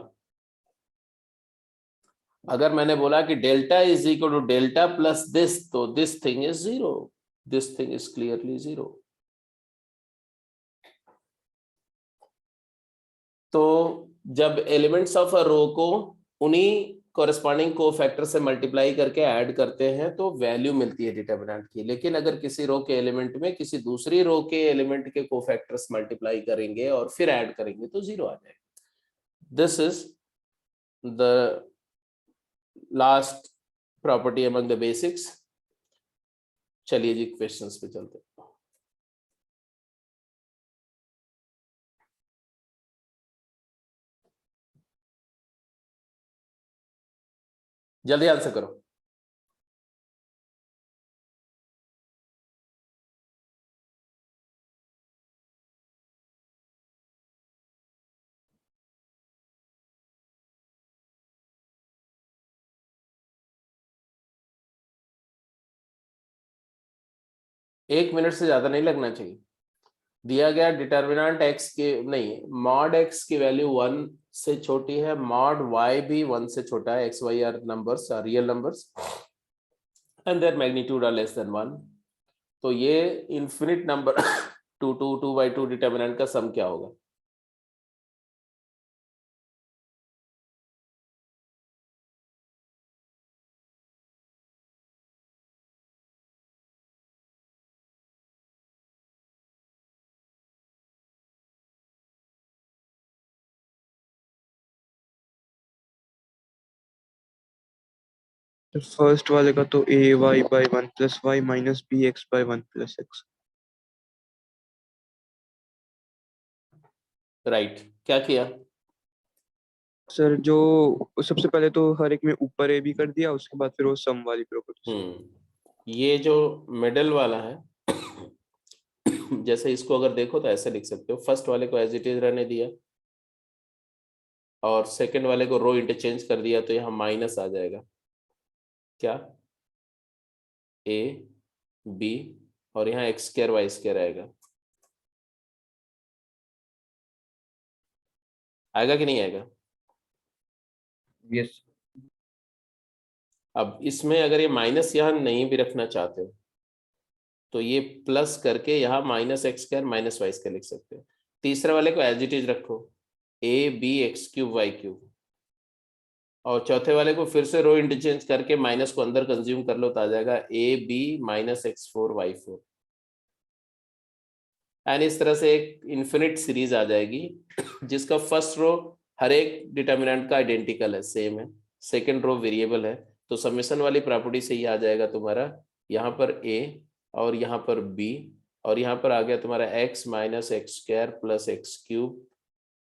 अगर मैंने बोला कि delta is equal to delta plus this, तो this thing is zero, this thing is clearly zero. तो जब एलिमेंट्स ऑफ अ रो को उन्हीं कॉरेस्पॉन्डिंग कोफैक्टर से मल्टीप्लाई करके ऐड करते हैं तो वैल्यू मिलती है डिटर्मिनेंट की। लेकिन अगर किसी रो के एलिमेंट में किसी दूसरी रो के एलिमेंट के कोफैक्टर्स मल्टीप्लाई करेंगे और फिर ऐड करेंगे तो जीरो आ जाएगा। This is the last property among the basics. चलिए जी क्वेश्चंस पे चलते हैं। जल्दी आंसर करो। एक मिनट से ज्यादा नहीं लगना चाहिए। दिया गया डिटर्मिनेंट x के नहीं, मॉड x की वैल्यू 1 से छोटी है, मॉड y भी 1 से छोटा है, x y are numbers, are real numbers and their magnitude are less than 1। तो ये इन्फिनिट नंबर 2 2 2 by 2 डिटर्मिनेंट का सम क्या होगा? फर्स्ट वाले का तो a y by 1 plus y minus b x by 1 plus x। Right, क्या किया? सर जो सबसे पहले तो हर एक में ऊपर ए भी कर दिया, उसके बाद फिर वो सम वाली प्रॉपर्टी। ये जो मिडल वाला है जैसे इसको अगर देखो तो ऐसे लिख सकते हो, फर्स्ट वाले को एज इट इज रहने दिया और सेकंड वाले को रो इंटरचेंज कर दिया, तो यहाँ माइनस आ जाएगा। क्या? ए बी और यहाँ एक्स स्क्वायर वाई स्क्वायर आएगा। आएगा कि नहीं आएगा? यस। अब इसमें अगर ये माइनस यहाँ नहीं भी रखना चाहते हो तो ये प्लस करके यहाँ minus x square minus y square लिख सकते हो। तीसरे वाले को एज इट इज रखो, a b x cube y cube, और चौथे वाले को फिर से रो इंटरचेंज करके माइनस को अंदर कंज्यूम कर लो तो आ जाएगा a b minus x four y four. And इस तरह से एक इन्फिनिट सीरीज आ जाएगी जिसका फर्स्ट रो हर एक डिटर्मिनेंट का आइडेंटिकल है, सेम है, सेकंड रो वेरिएबल है, तो समेशन वाली प्रॉपर्टी से ये आ जाएगा तुम्हारा यहाँ पर a और यहाँ पर b और यहाँ पर आ गया तुम्हारा x minus x square plus x cube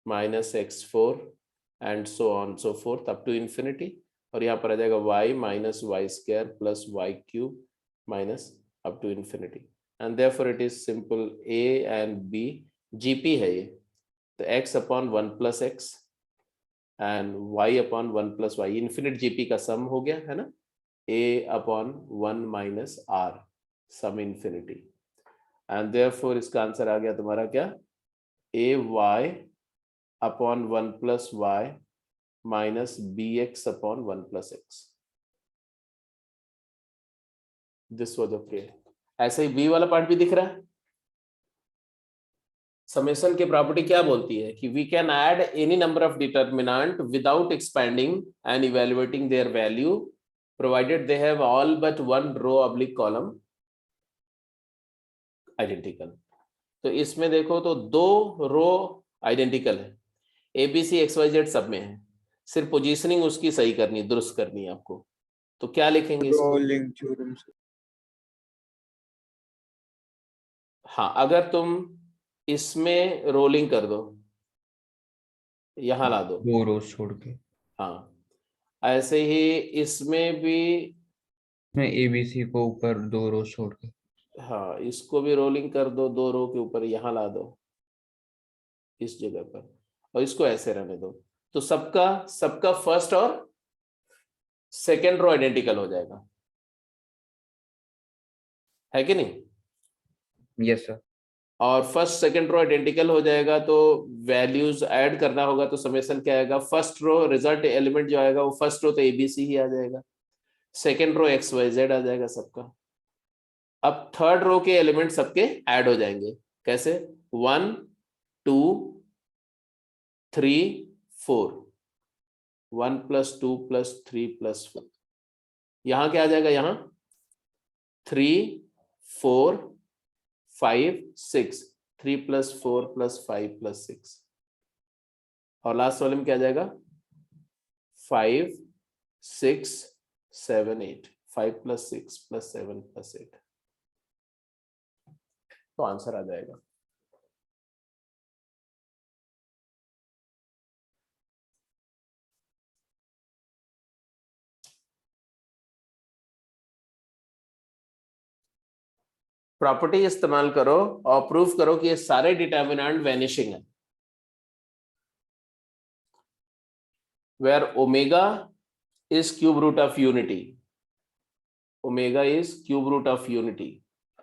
minus x four and so on so forth up to infinity, और यहाँ पर आ जाएगा y minus y square plus y cube minus up to infinity. and therefore it is simple a and b. gp है ये, तो x upon 1 plus x and y upon 1 plus y, infinite gp का सम हो गया है ना, a upon 1 minus r, sum infinity, and therefore इसका आंसर आ गया तुम्हारा क्या, a y upon 1 plus y minus bx upon 1 plus x. This was okay. ऐसे ही बी वाला पार्ट भी दिख रहा है। समेशन की प्रॉपर्टी क्या बोलती है कि we can add any number of determinant without expanding and evaluating their value provided they have all but one row oblique column identical. तो इसमें देखो तो दो रो आइडेंटिकल है, एबीसी एक्सवाईजेड सब में है, सिर्फ पोजीशनिंग उसकी सही करनी है, दुरुस्त करनी है आपको। तो क्या लिखेंगे इसको? रोलिंग थ्योरम से। हाँ, अगर तुम इसमें रोलिंग कर दो, यहां ला दो, 2 रोज छोड़ के, हाँ ऐसे ही इसमें भी, मैं एबीसी को ऊपर 2 रोज छोड़ के, हाँ इसको भी रोलिंग कर दो, 2 रो के ऊपर यहां ला दो इस जगह पर, और इसको ऐसे रहने दो। तो सबका फर्स्ट और सेकेंड रो आइडेंटिकल हो जाएगा, है कि नहीं? Yes sir. और फर्स्ट सेकंड रो आइडेंटिकल हो जाएगा तो वैल्यूज ऐड करना होगा, तो समेशन क्या आएगा, फर्स्ट रो रिजल्ट एलिमेंट जो आएगा वो फर्स्ट रो तो एबीसी ही आ जाएगा, second row X Y Z आ जाएगा सबका। अब थर्ड रो के एलिमेंट सबके ऐड हो जाएंगे, कैसे? 1 2 3 4, 1 + 2 + 3 + 4, यहां क्या आ जाएगा, यहां 3 4 5 6, 3 + 4 + 5 + 6, और लास्ट वाले में क्या आ जाएगा, 5 6 7 8, 5 + 6 + 7 + 8, तो आंसर आ जाएगा। प्रॉपर्टी इस्तेमाल करो और प्रूफ करो कि ये सारे डिटर्मिनेंट वैनिशिंग है, where omega is cube root of unity, omega is cube root of unity,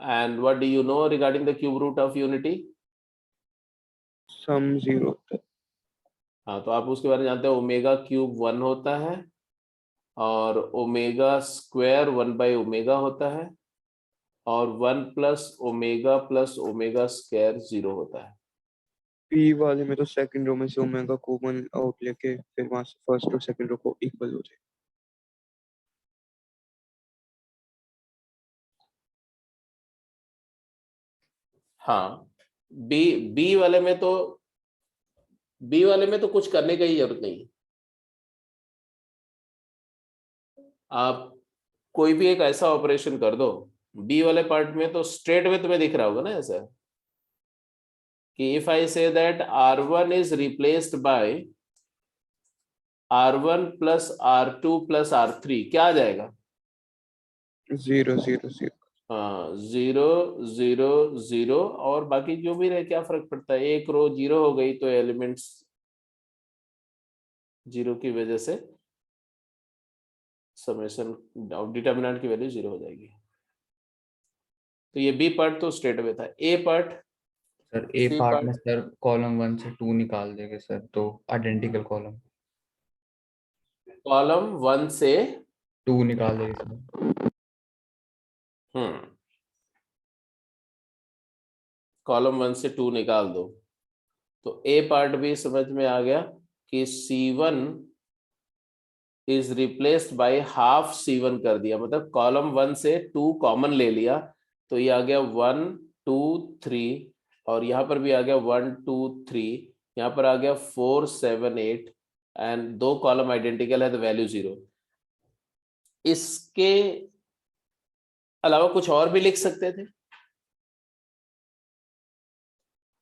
and what do you know regarding the cube root of unity? Sum 0 होता है। हाँ, तो आप उसके बारे में जानते हो, ओमेगा क्यूब 1 होता है और ओमेगा स्क्वायर 1/ओमेगा होता है, और 1 + ओमेगा + ओमेगा स्क्वायर 0 होता है। पी वाले में तो सेकंड रो में से ओमेगा कॉमन आउट लेके फिर वहां से फर्स्ट और सेकंड रो को इक्वल हो जाए। हाँ, बी वाले में तो कुछ करने की जरूरत नहीं है। आप कोई भी एक ऐसा ऑपरेशन कर दो, बी वाले पार्ट में तो स्ट्रेट में तुम्हें दिख रहा होगा ना ऐसा, कि if I say that R1 is replaced by R1 + R2 + R3, क्या आ जाएगा? 0 0 0। हाँ, 0 0 0, और बाकी जो भी रहे क्या फर्क पड़ता है, एक रो 0 हो गई तो एलिमेंट्स 0 की वजह से समेशन डिटर्मिनेंट की वैल्यू 0 हो जाएगी। तो ये बी पार्ट तो स्ट्रेट अवे था। ए पार्ट, सर ए सी पार्ट पार्ट, में सर कॉलम 1 से 2 निकाल देंगे सर, तो आइडेंटिकल कॉलम कॉलम 1 से 2 निकाल देंगे सर। कॉलम 1 से 2 निकाल दो, तो ए पार्ट भी समझ में आ गया कि C1 is replaced by half C1 कर दिया, मतलब कॉलम 1 से 2 कॉमन ले लिया, तो ये आ गया 1 2 3, और यहाँ पर भी आ गया 1 2 3, यहाँ पर आ गया 4 7 8, एंड 2 कॉलम आइडेंटिकल है तो वैल्यू 0। इसके अलावा कुछ और भी लिख सकते थे,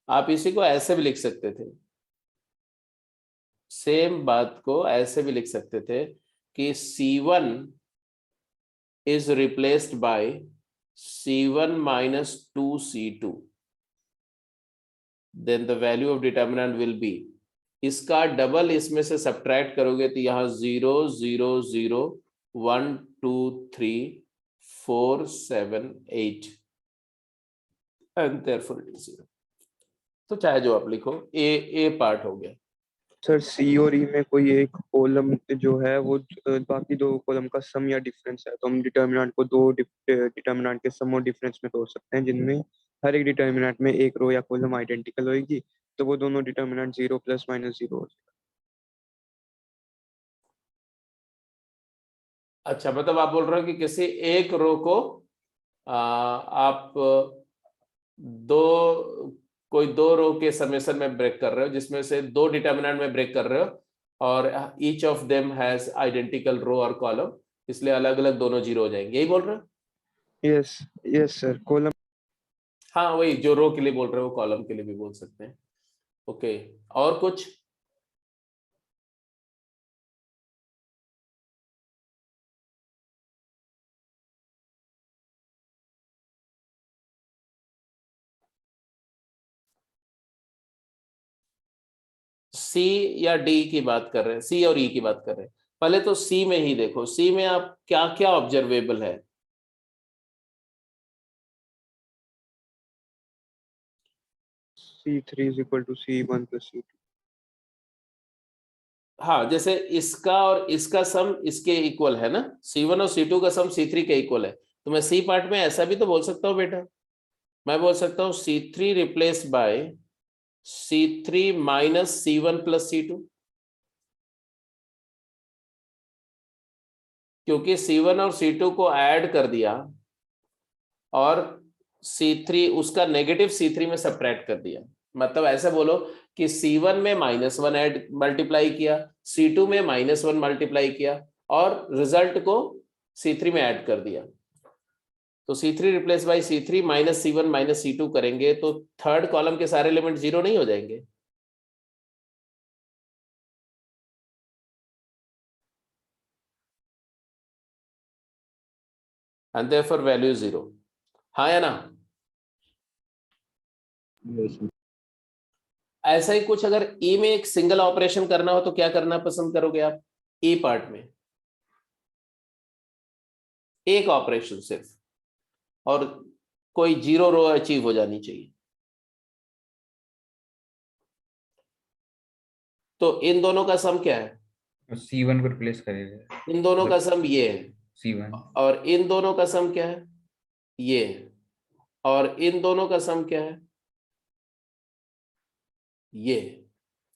आप इसी को ऐसे भी लिख सकते थे, सेम बात को ऐसे भी लिख सकते थे कि C1 is replaced by C1 minus 2C2, then the value of determinant will be, इसका डबल इसमें से सब्ट्रैक्ट करोगे तो यहाँ 0 0 0 1 2 3 4 7 8 and therefore it is 0. तो चाहे जो आप लिखो, ए पार्ट हो गया। सर सी और ई में कोई एक कॉलम जो है वो बाकी दो कॉलम का सम या डिफरेंस है, तो हम डिटर्मिनेंट को दो डिटर्मिनेंट के सम और डिफरेंस में तोड़ सकते हैं, जिनमें हर एक डिटर्मिनेंट में एक रो या कॉलम आइडेंटिकल होगी, तो वो दोनों डिटर्मिनेंट 0 प्लस माइनस 0 हो जाएगा। अच्छा, मतलब आप बोल रहे हो कि किसी एक रो को आप कोई दो रो के समेशन में ब्रेक कर रहे हो, जिसमें से दो डिटर्मिनेंट में ब्रेक कर रहे हो, और each of them has identical row और कॉलम, इसलिए अलग अलग दोनों 0 हो जाएंगे, यही बोल रहे हो? Yes yes sir, column. हाँ, वही जो रो के लिए बोल रहे हो कॉलम के लिए भी बोल सकते हैं। ओके, और कुछ? सी या डी की बात कर रहे हैं, सी और ई की बात कर रहे हैं। पहले तो सी में ही देखो, सी में आप क्या क्या ऑब्जर्वेबल है? C3 is equal to C1 plus C2। हाँ, जैसे इसका और इसका सम इसके इक्वल है ना, C1 और C2 का सम C3 के इक्वल है, तो मैं सी पार्ट में ऐसा भी तो बोल सकता हूँ बेटा, मैं बोल सकता हूँ C3 replace by C3 minus C1 plus C2, क्योंकि C1 और C2 को ऐड कर दिया और C3 उसका नेगेटिव C3 में सब्ट्रैक्ट कर दिया। मतलब ऐसे बोलो कि C1 में -1 ऐड मल्टीप्लाई किया, C2 में -1 मल्टीप्लाई किया और रिजल्ट को C3 में ऐड कर दिया। तो C3 replace by C3 minus C1 minus C2 करेंगे तो थर्ड कॉलम के सारे एलिमेंट 0 नहीं हो जाएंगे? एंड देयरफॉर वैल्यू 0, हाँ या ना? ऐसा ही कुछ अगर ई में एक सिंगल ऑपरेशन करना हो तो क्या करना पसंद करोगे आप? ई पार्ट में एक ऑपरेशन सिर्फ, और कोई 0 रो अचीव हो जानी चाहिए। तो इन दोनों का सम क्या है? C1 को रिप्लेस करेंगे, इन दोनों का सम ये है, C1, और इन दोनों का सम क्या है? ये है, और इन दोनों का सम क्या है? ये।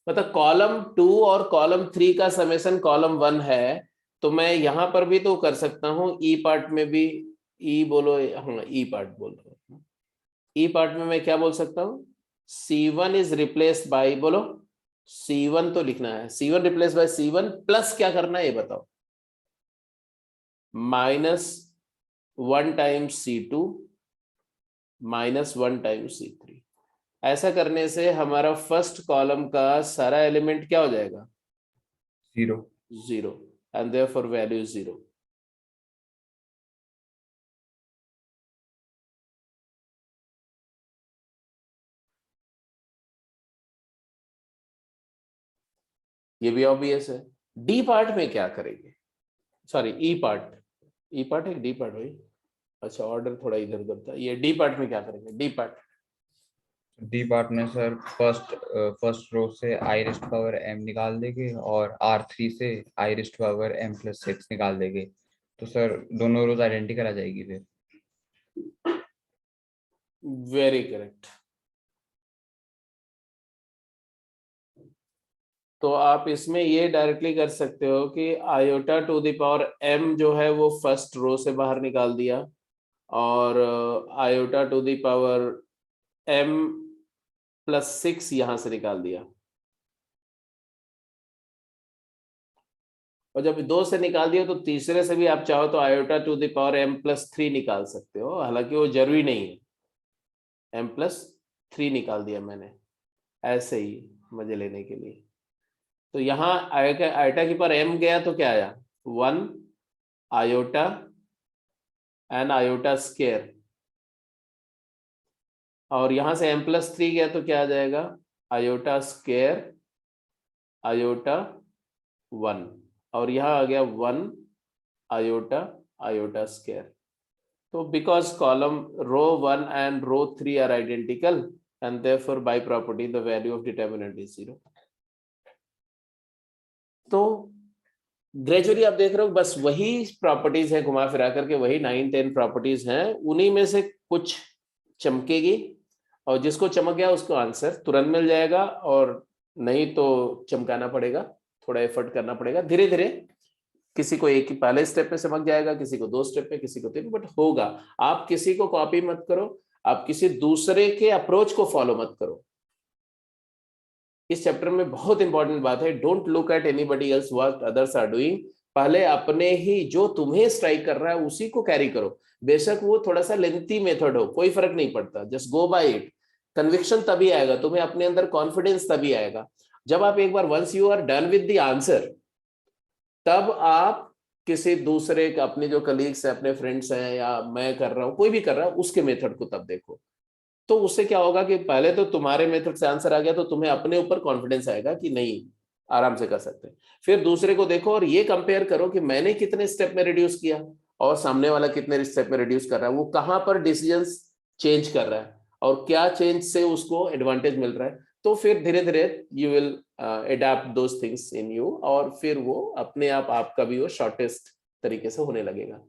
मतलब कॉलम 2 और कॉलम 3 का समेशन कॉलम 1 है, तो मैं यहां पर भी तो कर सकता हूं, ई पार्ट में भी, ई बोलो, हाँ ई पार्ट बोल रहा हूं, ई पार्ट में मैं क्या बोल सकता हूं? C1 इज रिप्लेस बाय, बोलो C1 तो लिखना है, C1 replace by C1 plus क्या करना है ये बताओ? -1 टाइम्स C2 -1 टाइम्स C3। ऐसा करने से हमारा फर्स्ट कॉलम का सारा एलिमेंट क्या हो जाएगा? 0। And therefore value 0। ये भी ऑब्वियस है। डी पार्ट में क्या करेंगे? सॉरी, ई पार्ट, ई पार्ट है डी पार्ट भाई, अच्छा ऑर्डर थोड़ा इधर उधर था। ये डी पार्ट में क्या करेंगे? डी पार्ट में सर फर्स्ट रो से i⁻m निकाल देंगे और R3 से i⁻m+6 निकाल देंगे, तो सर दोनों रोज आइडेंटिकल आ जाएगी फिर। Very correct. तो आप इसमें ये डायरेक्टली कर सकते हो कि i⁻m जो है वो फर्स्ट रो से बाहर निकाल दिया, और i⁻m+6 यहां से निकाल दिया, और जब 2 से निकाल दिया तो तीसरे से भी आप चाहो तो i⁻m+3 निकाल सकते हो, हालांकि वो जरूरी नहीं है। m+3 निकाल दिया मैंने ऐसे ही मजे लेने के लिए। तो यहाँ आयोटा की पर m गया तो क्या आया? 1 आयोटा एंड आयोटा स्क्वायर और यहाँ से m+3 गया तो क्या आ जाएगा, आयोटा स्क्वायर आयोटा 1, और यहाँ आ गया 1 आयोटा आयोटा स्क्वायर। तो because column row 1 and row 3 are identical and therefore by property the value of determinant is 0। तो ग्रेजुअली आप देख रहे हो बस वही प्रॉपर्टीज है, घुमा फिरा करके वही 9-10 प्रॉपर्टीज हैं, उन्हीं में से कुछ चमकेगी और जिसको चमक गया उसको आंसर तुरंत मिल जाएगा, और नहीं तो चमकाना पड़ेगा, थोड़ा एफर्ट करना पड़ेगा, धीरे धीरे किसी को एक ही पहले स्टेप में चमक जाएगा, किसी को 2 स्टेप में, किसी को 3, बट होगा। आप किसी को कॉपी मत करो, आप किसी दूसरे के अप्रोच को फॉलो मत करो। इस चैप्टर में बहुत इंपॉर्टेंट बात है, don't look at anybody else what others are doing, पहले अपने ही जो तुम्हें स्ट्राइक कर रहा है उसी को कैरी करो, बेशक वो थोड़ा सा लेंथी मेथड हो, कोई फर्क नहीं पड़ता, just go by it. Conviction तभी आएगा, तुम्हें अपने अंदर कॉन्फिडेंस तभी आएगा जब आप एक बार once you are done with the answer, तब आप किसी दूसरे अपने जो कलीग्स हैं, अपने फ्रेंड्स हैं, या मैं कर रहा हूं, कोई भी कर रहा है, उसके मेथड को तब देखो। तो उससे क्या होगा कि पहले तो तुम्हारे मेथड से आंसर आ गया तो तुम्हें अपने ऊपर कॉन्फिडेंस आएगा कि नहीं आराम से कर सकते हैं। फिर दूसरे को देखो और ये कंपेयर करो कि मैंने कितने स्टेप में रिड्यूस किया और सामने वाला कितने स्टेप में रिड्यूस कर रहा है, वो कहां पर डिसीजंस चेंज कर रहा है और क्या चेंज से उसको एडवांटेज मिल रहा है। तो फिर धीरे धीरे you will adapt those things in you, और फिर वो अपने आप आपका भी वो शॉर्टेस्ट तरीके से होने लगेगा।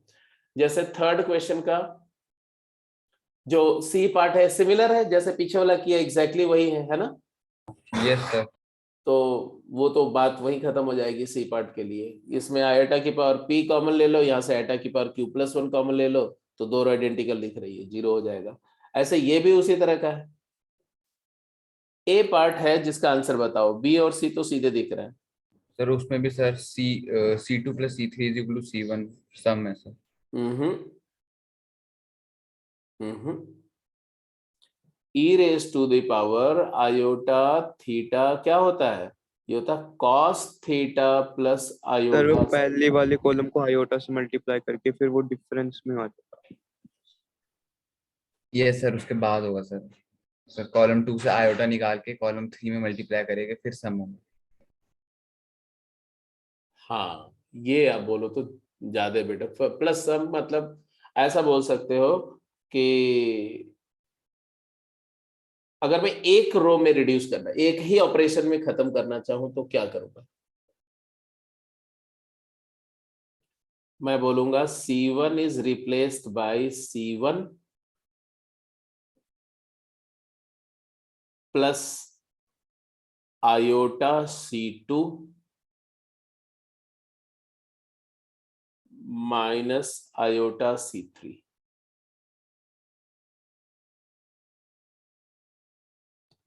जैसे थर्ड क्वेश्चन का जो सी पार्ट है सिमिलर है, जैसे पीछे वाला किया एग्जैक्टली वही है ना? Yes sir. तो वो तो बात वही खत्म हो जाएगी सी पार्ट के लिए। इसमें आयोटा की पावर p कॉमन ले लो, यहाँ से आयोटा की पावर q+1 कॉमन ले लो, तो दोनों आइडेंटिकल दिख रही है, 0 हो जाएगा। ऐसे ये भी उसी तरह का है। ए पार्ट है जिसका आंसर बताओ, बी और सी तो सीधे दिख रहा है। सर उसमें भी sir C2+C3 is equal to C1 sum है sir. Hmm e raise to the power iota theta क्या होता है, ये होता है कॉस थीटा प्लस सर वो आयोटा। पहले वाले कॉलम को आयोटा से मल्टीप्लाई करके फिर वो डिफरेंस में आ जाता है। ये सर उसके बाद होगा सर। सर कॉलम 2 से आयोटा निकाल के कॉलम 3 में मल्टीप्लाई करेंगे फिर सम होगा। हाँ ये आप बोलो तो ज्यादा बेटर, प्लस सम मतलब ऐसा बोल सकते हो कि अगर मैं एक रो में रिड्यूस करना, एक ही ऑपरेशन में खत्म करना चाहूं तो क्या करूंगा, मैं बोलूंगा C1 is replaced by C1 plus iota C2 minus iota C3।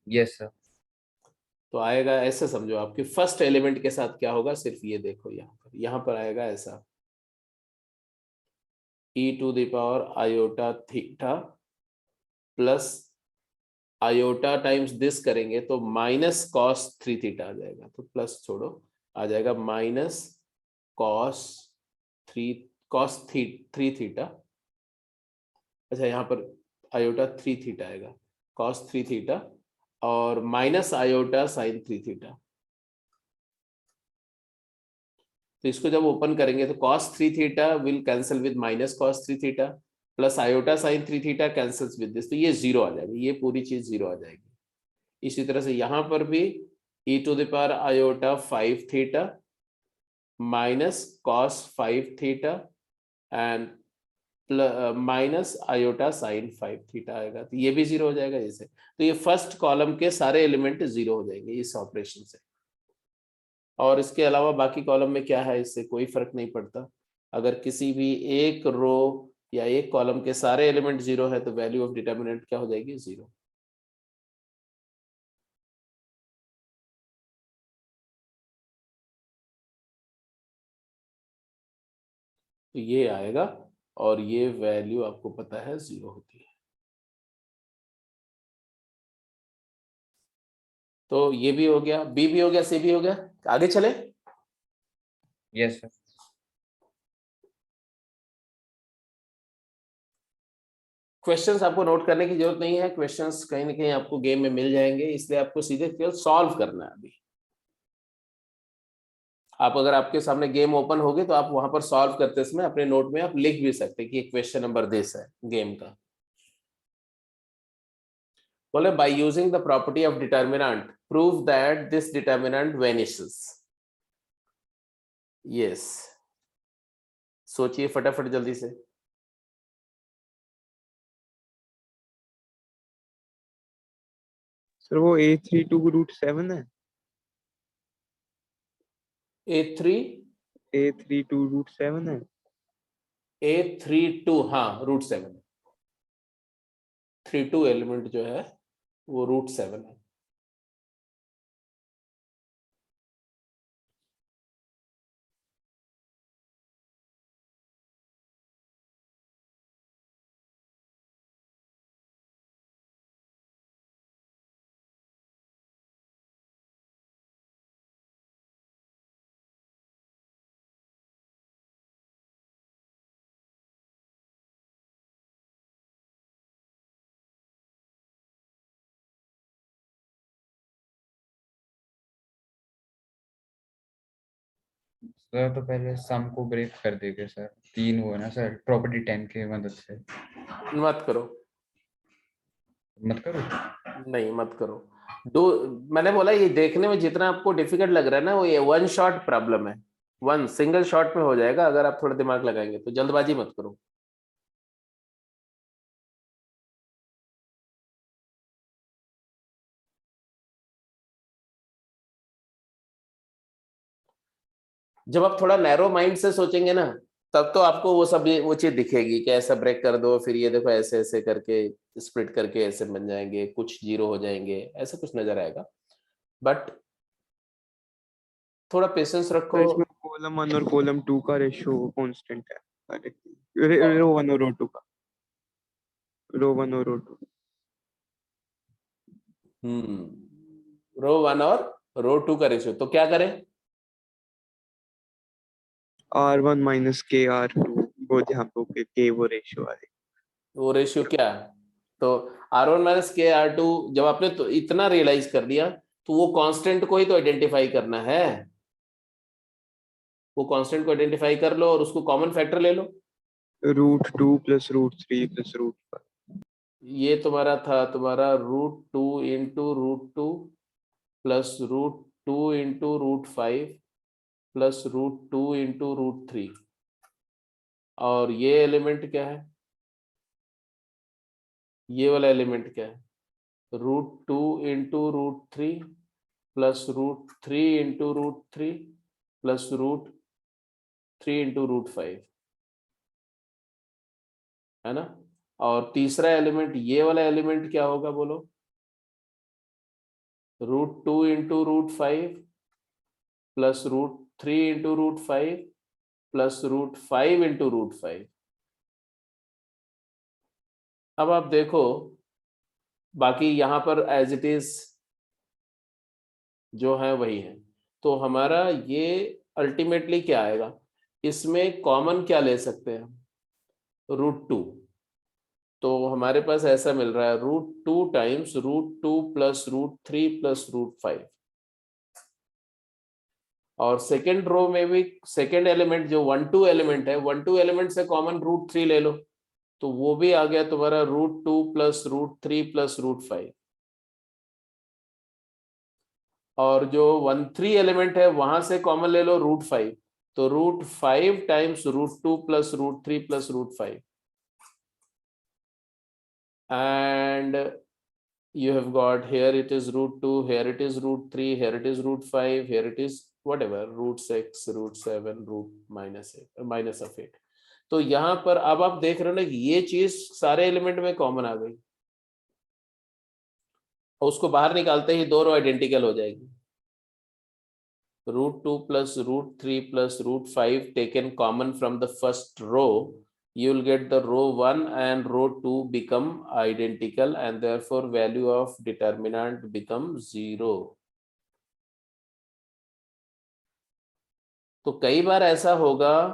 Yes sir. तो आएगा ऐसे, समझो आपके फर्स्ट एलिमेंट के साथ क्या होगा, सिर्फ ये देखो, यहाँ पर आएगा ऐसा e⁻ iota theta plus iota times this करेंगे तो माइनस कॉस 3 थीटा आ जाएगा, तो प्लस छोड़ो आ जाएगा माइनस कॉस 3 थीटा। अच्छा यहाँ पर आयोटा 3 थीटा आएगा, कॉस 3 थीटा और माइनस आयोटा साइन 3 थीटा। तो इसको जब ओपन करेंगे तो cos 3 theta will cancel with minus cos 3 theta plus iota sine 3 theta cancels with this, तो ये 0 आ जाएगी, ये पूरी चीज 0 आ जाएगी। इसी तरह से यहां पर भी e⁻ iota 5 theta minus cos 5 theta and minus iota sine 5 theta आएगा, तो ये भी 0 हो जाएगा जैसे। तो ये फर्स्ट कॉलम के सारे एलिमेंट 0 हो जाएंगे इस ऑपरेशन से, और इसके अलावा बाकी कॉलम में क्या है इससे कोई फर्क नहीं पड़ता। अगर किसी भी एक रो या एक कॉलम के सारे एलिमेंट 0 है तो वैल्यू ऑफ डिटर्मिनेंट क्या हो जाएगी, 0। तो ये आएगा और ये वैल्यू आपको पता है 0 होती है। तो ये भी हो गया, बी भी हो गया, सी भी हो गया, आगे चले। Yes sir. क्वेश्चंस आपको नोट करने की जरूरत नहीं है, क्वेश्चंस कहीं ना कहीं आपको गेम में मिल जाएंगे, इसलिए आपको सीधे केवल सॉल्व करना है। अभी आप अगर आपके सामने गेम ओपन होगी तो आप वहां पर सॉल्व करते समय अपने नोट में आप लिख भी सकते हैं कि क्वेश्चन नंबर दिस है गेम का। बोले by using the property of determinant prove that this determinant vanishes. Yes, सोचिए फटाफट जल्दी से। सर वो A32√7 है। A32√7 है। A32 हाँ √7, 32 एलिमेंट जो है वो √7 है। सर तो पहले सम को ब्रेक कर देंगे सर, 3 हुआ ना सर प्रॉपर्टी 10 की मदद से। मत करो, मत करो। नहीं मत करो। दो, मैंने बोला ये देखने में जितना आपको डिफिकल्ट लग रहा है ना, वो ये वन शॉट प्रॉब्लम है, वन सिंगल शॉट में हो जाएगा अगर आप थोड़ा दिमाग लगाएंगे तो। जल्दबाजी मत करो। जब आप थोड़ा नैरो माइंड से सोचेंगे ना, तब तो आपको वो सब वो चीज दिखेगी कि ऐसा ब्रेक कर दो, फिर ये देखो ऐसे ऐसे करके स्प्लिट करके ऐसे बन जाएंगे, कुछ जीरो हो जाएंगे, ऐसा कुछ नजर आएगा। बट थोड़ा पेशेंस रखो। सर इसमें कॉलम 1 और कॉलम 2 का रेशियो कांस्टेंट है। रो 1 और रो 2 का, रो 1 और रो 2। रो 1 और रो 2 का रेशियो, तो क्या करें? R1 माइनस के R2, वो जहाँ पे के वो रेशियो आ रही। वो रेशियो क्या है? तो R1 माइनस के R2, जब आपने तो इतना रियलाइज कर लिया तो वो कांस्टेंट को ही तो आइडेंटिफाई करना है। वो कांस्टेंट को आइडेंटिफाई कर लो और उसको कॉमन फैक्टर ले लो। √2 प्लस √3 प्लस √5। ये तुम्हारा था, तुम्हारा √2 into √2 plus √2 into √5 plus √2 into √3। और ये एलिमेंट क्या है? ये वाला एलिमेंट क्या है? √2 into √3 plus √3 into √3 plus √3 into √5, है ना? और तीसरा एलिमेंट, ये वाला एलिमेंट क्या होगा बोलो? √2 into √5 plus √3 into √5 plus √5 into √5। अब आप देखो, बाकी यहां पर एज इट इज जो है वही है। तो हमारा ये अल्टीमेटली क्या आएगा? इसमें कॉमन क्या ले सकते हैं? √2। तो हमारे पास ऐसा मिल रहा है √2 टाइम्स √2 प्लस √3 प्लस √5। और सेकेंड रो में भी सेकेंड एलिमेंट जो 1 2 एलिमेंट है, 1 2 एलिमेंट से कॉमन √3 ले लो, तो वो भी आ गया तुम्हारा √2 प्लस √3 प्लस √5। और जो 1 3 एलिमेंट है वहां से कॉमन ले लो √5, तो √5 times √2 plus √3 plus √5। and you have got here it is √2, here it is √3, here it is √5, here it is whatever √6, √7, √-8 minus of 8। तो यहां पर अब आप देख रहे हो ना कि ये चीज सारे एलिमेंट में कॉमन आ गई, और उसको बाहर निकालते ही दो रो आइडेंटिकल हो जाएगी। √2 plus √3 plus √5 taken common from the first row, you will get the row 1 and row 2 become identical, and therefore value of determinant becomes 0। तो कई बार ऐसा होगा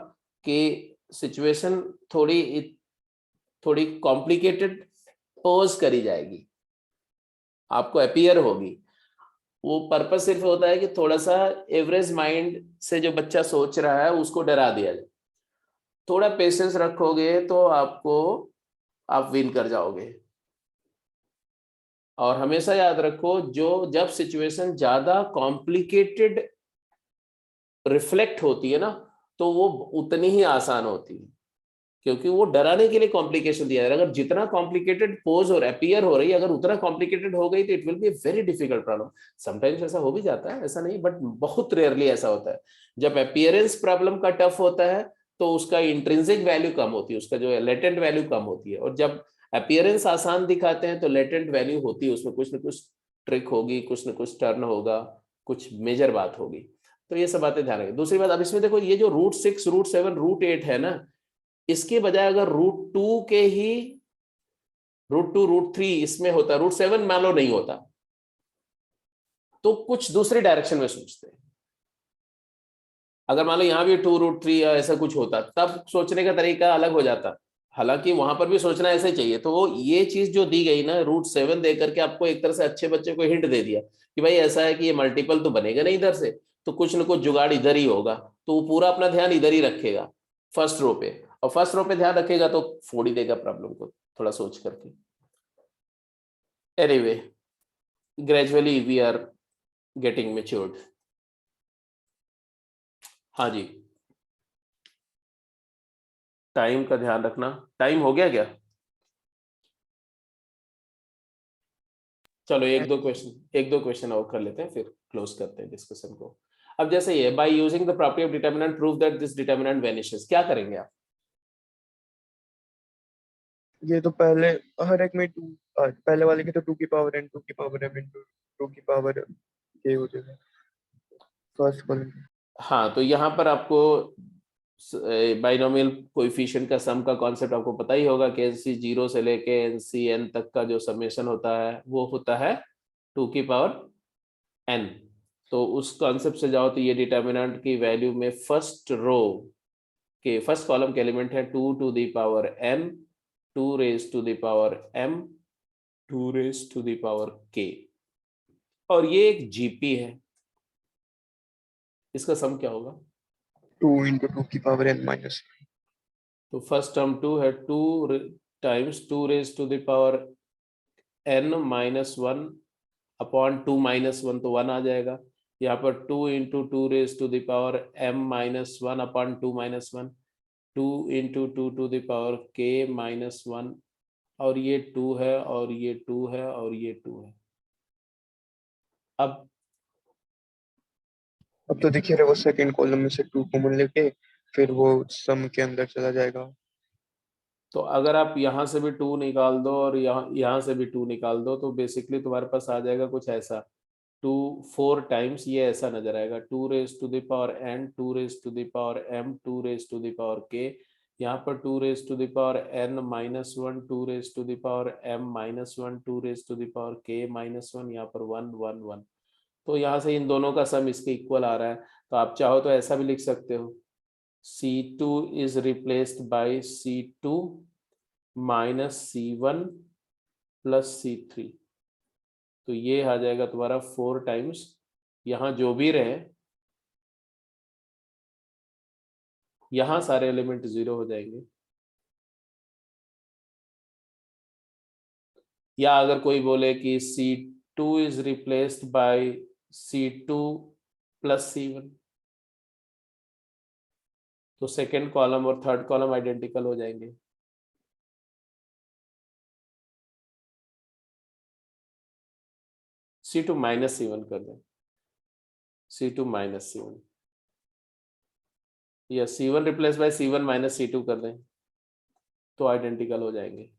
कि सिचुएशन थोड़ी थोड़ी कॉम्प्लिकेटेड पोज करी जाएगी, आपको अपीयर होगी। वो पर्पस सिर्फ होता है कि थोड़ा सा एवरेज माइंड से जो बच्चा सोच रहा है उसको डरा दिया जाए। थोड़ा पेशेंस रखोगे तो आप विन कर जाओगे। और हमेशा याद रखो, जब सिचुएशन ज्यादा कॉम्प्लिकेटेड रिफ्लेक्ट होती है ना, तो वो उतनी ही आसान होती है, क्योंकि वो डराने के लिए कॉम्प्लिकेशन दिया है। अगर जितना कॉम्प्लिकेटेड पोज और अपीयर हो रही है, अगर उतना कॉम्प्लिकेटेड हो गई तो it will be a very difficult problem. Sometimes ऐसा हो भी जाता है, ऐसा नहीं, बट बहुत रेयरली ऐसा होता है। जब अपीयरेंस प्रॉब्लम का टफ होता है तो उसका इंट्रिंसिक वैल्यू कम होती है, उसका जो लेटेंट वैल्यू कम होती है। और जब अपीयरेंस आसान दिखाते हैं तो लेटेंट वैल्यू होती है, उसमें कुछ ना कुछ ट्रिक होगी, कुछ ना कुछ टर्न होगा, कुछ मेजर बात होगी। तो ये सब बातें ध्यान रखें। दूसरी बात, अब इसमें देखो, ये जो √6, √7, √8 है ना, इसके बजाय अगर √2 के ही √2, √3 इसमें होता, √7 मान लो नहीं होता, तो कुछ दूसरी डायरेक्शन में सोचते हैं। अगर मान लो यहाँ भी 2√3 या ऐसा कुछ होता, तब सोचने का तरीका अलग हो जाता। हालांकि वहां पर भी सोचना ऐसे चाहिए। तो वो ये चीज जो दी गई ना, √7 दे करके आपको एक तरह से अच्छे बच्चे को हिंट दे दिया कि भाई ऐसा है कि ये मल्टीपल तो बनेगा नहीं इधर से, तो कुछ ना कुछ जुगाड़ इधर ही होगा। तो वो पूरा अपना ध्यान इधर ही रखेगा, फर्स्ट रो पे। और फर्स्ट रो पे ध्यान रखेगा तो फोड़ ही देगा प्रॉब्लम को, थोड़ा सोच करके। Anyway, gradually we are getting matured. हाँ जी, टाइम का ध्यान रखना। टाइम हो गया क्या? चलो एक दो क्वेश्चन और कर लेते हैं, फिर क्लोज करते हैं डिस्कशन को। अब जैसे ये, by using the property of determinant prove that this determinant vanishes, क्या करेंगे आप? ये तो पहले हर एक में 2, पहले वाले के तो 2 की पावर n 2 की पावर m into 2 की पावर k हो जाएगा फर्स्ट कॉलम। हाँ, तो यहाँ पर आपको बाइनोमियल कोएफिशिएंट का सम का कॉन्सेप्ट आपको पता ही होगा कि NC 0 से लेके NC n तक का जो समेशन होता है वो होता है 2 की पावर n। तो उस कॉन्सेप्ट से जाओ तो ये डिटर्मिनेंट की वैल्यू में फर्स्ट रो के फर्स्ट कॉलम के एलिमेंट है 2 to the power n, 2 raised to the power m, 2 raised to the power k, और ये एक जीपी है। इसका सम क्या होगा? 2 into 2 की पावर n minus। तो फर्स्ट टर्म 2 है, 2 times 2 raised to the power n minus 1 upon 2 minus 1, तो 1 आ जाएगा। यहाँ पर 2 into 2 raised to the power m minus 1 upon 2 minus 1, 2 into 2 to the power k minus 1, और ये 2 है, और ये 2 है, और ये 2 है। अब तो देखिए वो सेकंड कॉलम में से 2 कॉमन लेके फिर वो सम के अंदर चला जाएगा। तो अगर आप यहाँ से भी 2 निकाल दो और यहाँ से भी 2 निकाल दो, तो बेसिकली तुम्हारे पास आ जाएगा कुछ ऐसा, 2 4 टाइम्स ये ऐसा नजर आएगा, 2 raised to the power n, 2 raised to the power m, 2 raised to the power k। यहाँ पर 2 raised to the power n minus 1, 2 raised to the power m minus 1, 2 raised to the power k minus 1, यहाँ पर 1 1 1। तो यहाँ से इन दोनों का सम इसके इक्वल आ रहा है। तो आप चाहो तो ऐसा भी लिख सकते हो, C2 is replaced by C2 minus C1 plus C3। तो ये आ जाएगा तुम्हारा 4 टाइम्स, यहाँ जो भी रहे, यहाँ सारे एलिमेंट 0 हो जाएंगे। या अगर कोई बोले कि C2 is replaced by C2 plus C1, तो सेकेंड कॉलम और थर्ड कॉलम आइडेंटिकल हो जाएंगे। C2 माइनस C1 कर दें, C2 माइनस C1, या C1 replace by C1 minus C2 कर दें, तो आइडेंटिकल हो जाएंगे।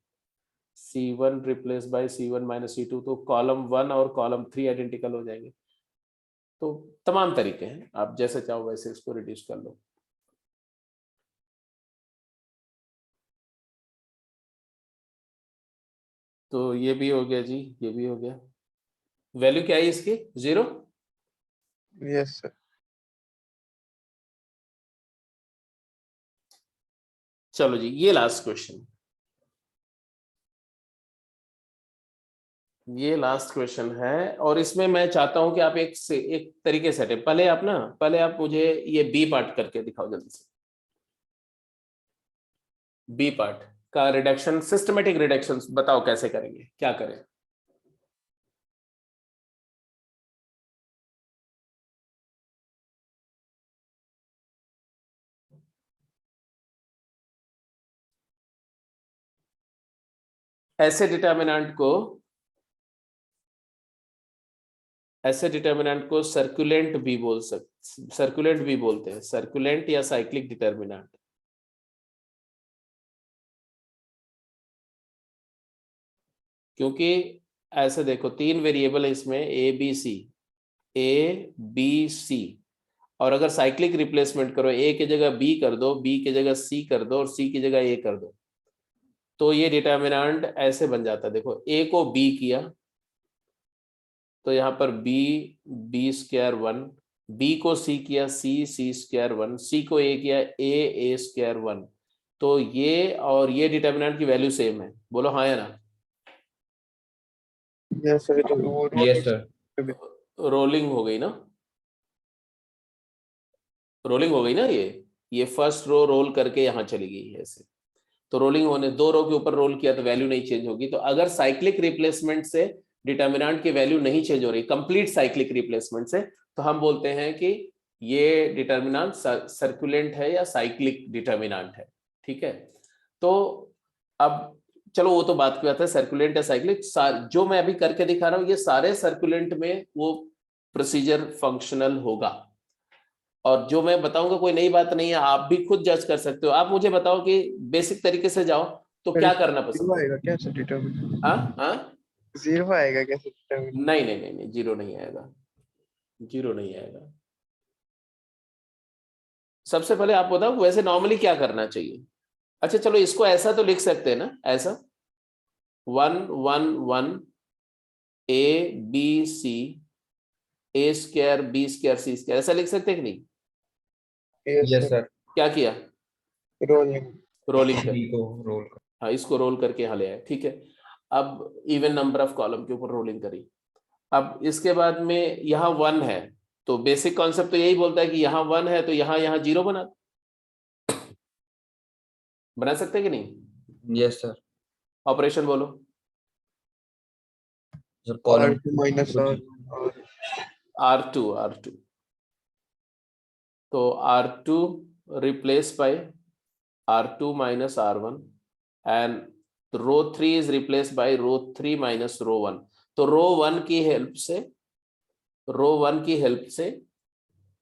C1 replace by C1 minus C2, तो कॉलम 1 और कॉलम 3 आइडेंटिकल हो जाएंगे। तो तमाम तरीके हैं, आप जैसे चाहो वैसे इसको रिड्यूस कर लो। तो ये भी हो गया जी, ये भी हो गया। वैल्यू क्या है इसकी? 0। Yes sir. चलो जी, ये लास्ट क्वेश्चन, ये लास्ट क्वेश्चन है और इसमें मैं चाहता हूं कि आप एक तरीके से पहले आप मुझे ये बी पार्ट करके दिखाओ जल्दी से। बी पार्ट का रिडक्शन, सिस्टमेटिक रिडक्शन बताओ कैसे करेंगे, क्या करें। ऐसे डिटर्मिनेंट को सर्कुलेंट भी बोलते हैं, सर्कुलेंट या साइक्लिक डिटर्मिनेंट। क्योंकि ऐसे देखो 3 वेरिएबल है इसमें ए बी सी, और अगर साइक्लिक रिप्लेसमेंट करो ए की जगह बी कर दो, बी की जगह सी कर दो और सी की जगह ए कर दो, तो ये डिटर्मिनेंट ऐसे बन जाता है। देखो ए को बी किया तो यहाँ पर बी स्क्वायर 1, बी को सी किया सी स्क्वायर 1, सी को ए किया ए स्क्वायर 1, तो ये और ये डिटर्मिनेंट की वैल्यू सेम है। बोलो हाँ या ना। यस सर, तो वो यस सर। रोलिंग हो गई ना, रोलिंग हो गई ना, ये फर्स्ट रो रोल करके यहाँ चली गई ऐसे, तो रोलिंग होने 2 रो के ऊपर रोल किया तो वैल्यू नहीं चेंज होगी। तो अगर साइक्लिक रिप्लेसमेंट से डिटर्मिनेंट की वैल्यू नहीं चेंज हो रही, कंप्लीट साइक्लिक रिप्लेसमेंट से, तो हम बोलते हैं कि ये डिटर्मिनेंट सर्कुलेंट है या साइक्लिक डिटर्मिनेंट है। ठीक है, तो अब चलो वो तो बात की बात है, सर्कुलेंट या साइक्लिक। जो मैं अभी करके दिखा रहा हूं ये सारे सर्कुलेंट में वो प्रोसीजर फंक्शनल होगा, और जो मैं बताऊंगा कोई नई बात नहीं है, आप भी खुद जज कर सकते हो। आप मुझे बताओ कि बेसिक तरीके से जाओ तो क्या करना पसंद जीरो है। आएगा क्या सर डिटर्मिनेंट? हाँ हाँ, जीरो आएगा क्या सर डिटर्मिनेंट? नहीं, जीरो नहीं आएगा, जीरो नहीं आएगा। सबसे पहले आप बताओ वैसे नॉर्मली क्या करना चाहिए। अच्छा चलो इसको ऐसा तो लिख सकते हैं ना, ऐसा 1 1 1 a b c a square b square c square, ऐसा लिख सकते हैं कि नहीं। Yes yes sir, sir. क्या किया, रोलिंग। रोलिंग कर, बी को रोल कर। हाँ इसको रोल करके यहाँ ले आए। ठीक है, अब इवन नंबर ऑफ कॉलम के ऊपर रोलिंग करी। अब इसके बाद में यहाँ 1 है, तो बेसिक कॉन्सेप्ट तो यही बोलता है कि यहाँ 1 है तो यहाँ 0 बना सकते हैं कि नहीं। Yes sir. ऑपरेशन बोलो। Sir column R2 minus R, R2 तो R2 replace by R2 minus R1 and row 3 is replaced by row 3 minus row 1। तो रो 1 की हेल्प से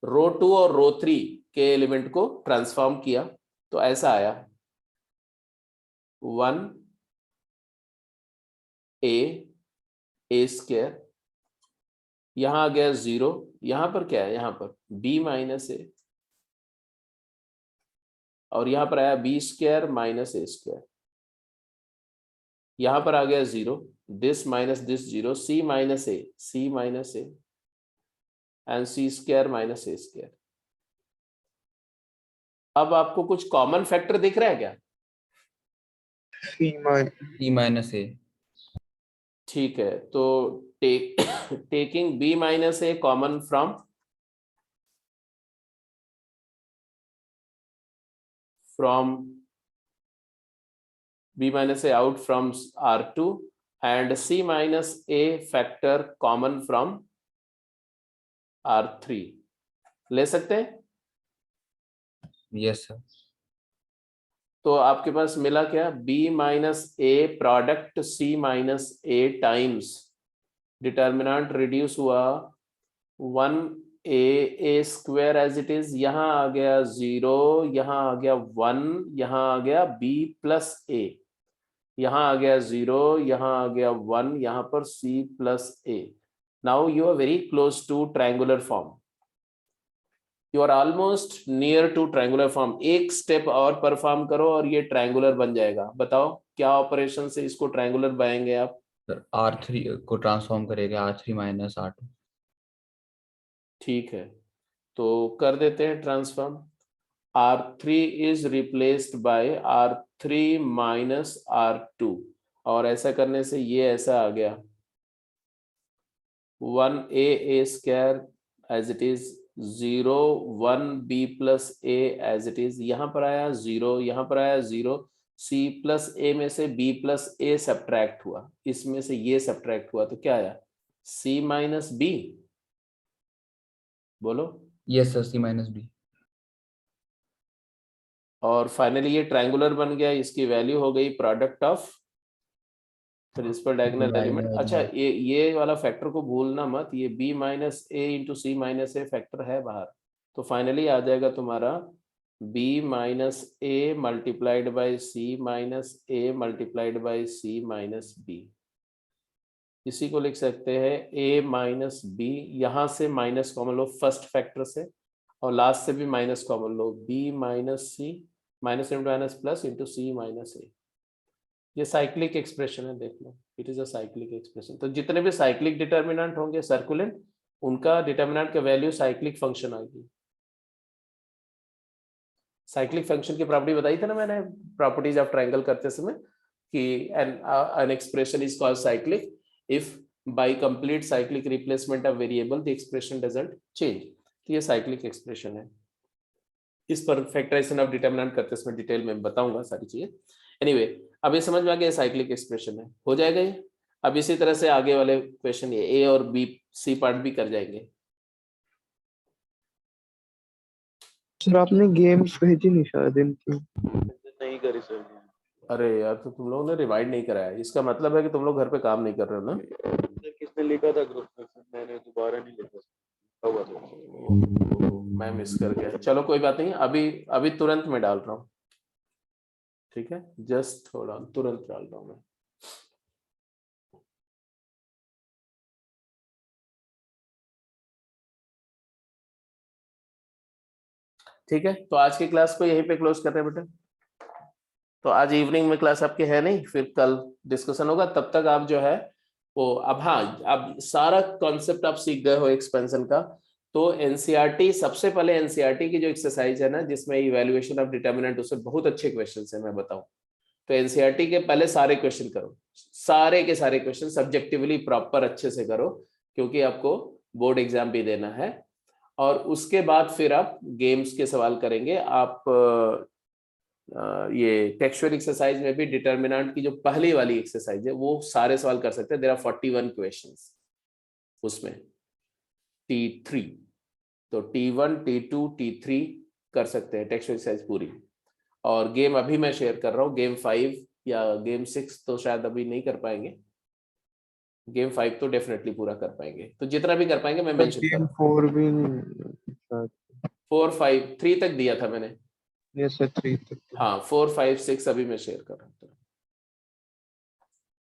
रो 2 और रो 3 के एलिमेंट को ट्रांसफॉर्म किया, तो ऐसा आया 1 ए स्क्वायर, यहां आ गया 0, यहां पर क्या है, यहां पर b माइनस ए, और यहां पर आया b square minus a square, यहां पर आ गया 0, this minus this 0, c minus a and c square minus a square. अब आपको कुछ कॉमन फैक्टर दिख रहा है क्या। C minus a. ठीक है, तो taking b minus a common from b minus a out from R2 and c minus a factor common from R3 ले सकते हैं। Yes sir. तो आपके पास मिला क्या, b माइनस ए प्रोडक्ट c माइनस ए टाइम्स डिटर्मिनेंट रिड्यूस हुआ 1 ए स्क्वायर एज इट इज, यहां आ गया 0, यहां आ गया 1, यहां आ गया b प्लस ए, यहां आ गया 0, यहां आ गया 1, यहां पर c plus a. Now you are very close to triangular form, you are almost near to triangular form. एक स्टेप और परफॉर्म करो और ये ट्रायंगुलर बन जाएगा। बताओ क्या ऑपरेशन से इसको ट्रायंगुलर बनाएंगे आप। सर R3 को ट्रांसफॉर्म करेगा R3 माइनस R2। ठीक है, तो कर देते हैं transform. R3 is replaced by R3 minus R2, और ऐसा करने से ये ऐसा आ गया 1a square as it is, 0 1b plus a as it is, यहाँ पर आया 0, यहाँ पर आया 0, c प्लस a में से b प्लस a सब्ट्रैक्ट हुआ, इसमें से ये सब्ट्रैक्ट हुआ तो क्या आया, c माइनस b, बोलो। Yes sir, c minus b. और फाइनली ये ट्रायंगुलर बन गया, इसकी वैल्यू हो गई product of principal diagonal element. अच्छा ये वाला फैक्टर को भूलना मत, ये b minus a into C minus a factor है बाहर, तो फाइनली आ जाएगा तुम्हारा b minus a multiplied by c minus a multiplied by c minus b. इसी को लिख सकते हैं a माइनस बी, यहाँ से माइनस कॉमन लो फर्स्ट फैक्टर से, और लास्ट से भी माइनस कॉमन लो, b minus C minus into minus plus into C minus A. ये साइक्लिक एक्सप्रेशन है, देख लो, it is a cyclic expression. तो जितने भी साइक्लिक डिटर्मिनेंट होंगे सर्कुलेंट, उनका डिटर्मिनेंट का वैल्यू साइक्लिक फंक्शन आएगी। साइक्लिक फंक्शन की प्रॉपर्टी बताई थी ना मैंने, प्रॉपर्टीज ऑफ ट्रायंगल करते समय, कि an expression is called cyclic if bye complete cyclic replacement of variable the expression doesn't change. तो ये साइक्लिक एक्सप्रेशन है। इस पर फैक्टराइजेशन ऑफ डिटर्मिनेंट करते समय डिटेल में बताऊंगा सारी चीजें। एनीवे अब ये समझ में आ गया साइक्लिक एक्सप्रेशन है, हो जाएगा ये। अब इसी तरह से आगे वाले क्वेश्चन ये ए और बी सी पार्ट भी कर जाएंगे। सर आपने गेम्स भेजी नहीं शायद इनकी? नहीं करी सर। अरे यार, तो तुम लोगों ने रिवाइड नहीं कराया, इसका मतलब है कि तुम लोग घर पे काम नहीं कर रहे हो ना। सर किसने लिखा था ग्रुप में, फिर मैंने दोबारा नहीं लिखा हुआ था। मैं मिस कर गया, चलो कोई बात नहीं, अभी तुरंत मैं डाल रहा हूँ, ठीक है, जस्ट थोड़ा तुरंत डाल रहा हूँ मैं। ठीक है, तो आज की क्लास को यहीं पे क्लोज कर रहे हैं बेटा। तो आज इवनिंग में क्लास आपकी है नहीं, फिर कल डिस्कशन होगा। तब तक आप जो है वो अब, हाँ, अब सारा कॉन्सेप्ट आप सीख गए हो एक्सपेंशन का। तो एनसीईआरटी, सबसे पहले एनसीईआरटी की जो एक्सरसाइज है ना, जिसमें इवैल्यूएशन ऑफ डिटर्मिनेंट, उससे बहुत अच्छे क्वेश्चन है, मैं बताऊं तो एनसीईआरटी के पहले सारे क्वेश्चन करो, सारे के सारे क्वेश्चन सब्जेक्टिवली प्रॉपर अच्छे से करो, क्योंकि आपको बोर्ड एग्जाम भी देना है। और उसके बाद फिर आप गेम्स के सवाल करेंगे। आप ये टेक्सचुअल एक्सरसाइज में भी डिटर्मिनेंट की जो पहली वाली एक्सरसाइज है वो सारे सवाल कर सकते हैं। देयर आर 41 क्वेश्चंस उसमें, T3, तो T1 T2 T3 कर सकते हैं टेक्सचुअल एक्सरसाइज पूरी। और गेम अभी मैं शेयर कर रहा हूँ, गेम 5 या गेम 6 तो शायद अभी नहीं कर पाएंगे, गेम 5 तो डेफिनेटली पूरा कर पाएंगे। तो जितना भी कर पाएंगे मैं मेंशन कर रहा हूँ। 4 भी नहीं शायद। 4 5 3 तक दिया था मैंने। यस सर 3 तक। हाँ 4 5 6 अभी मैं शेयर कर रहा हूँ।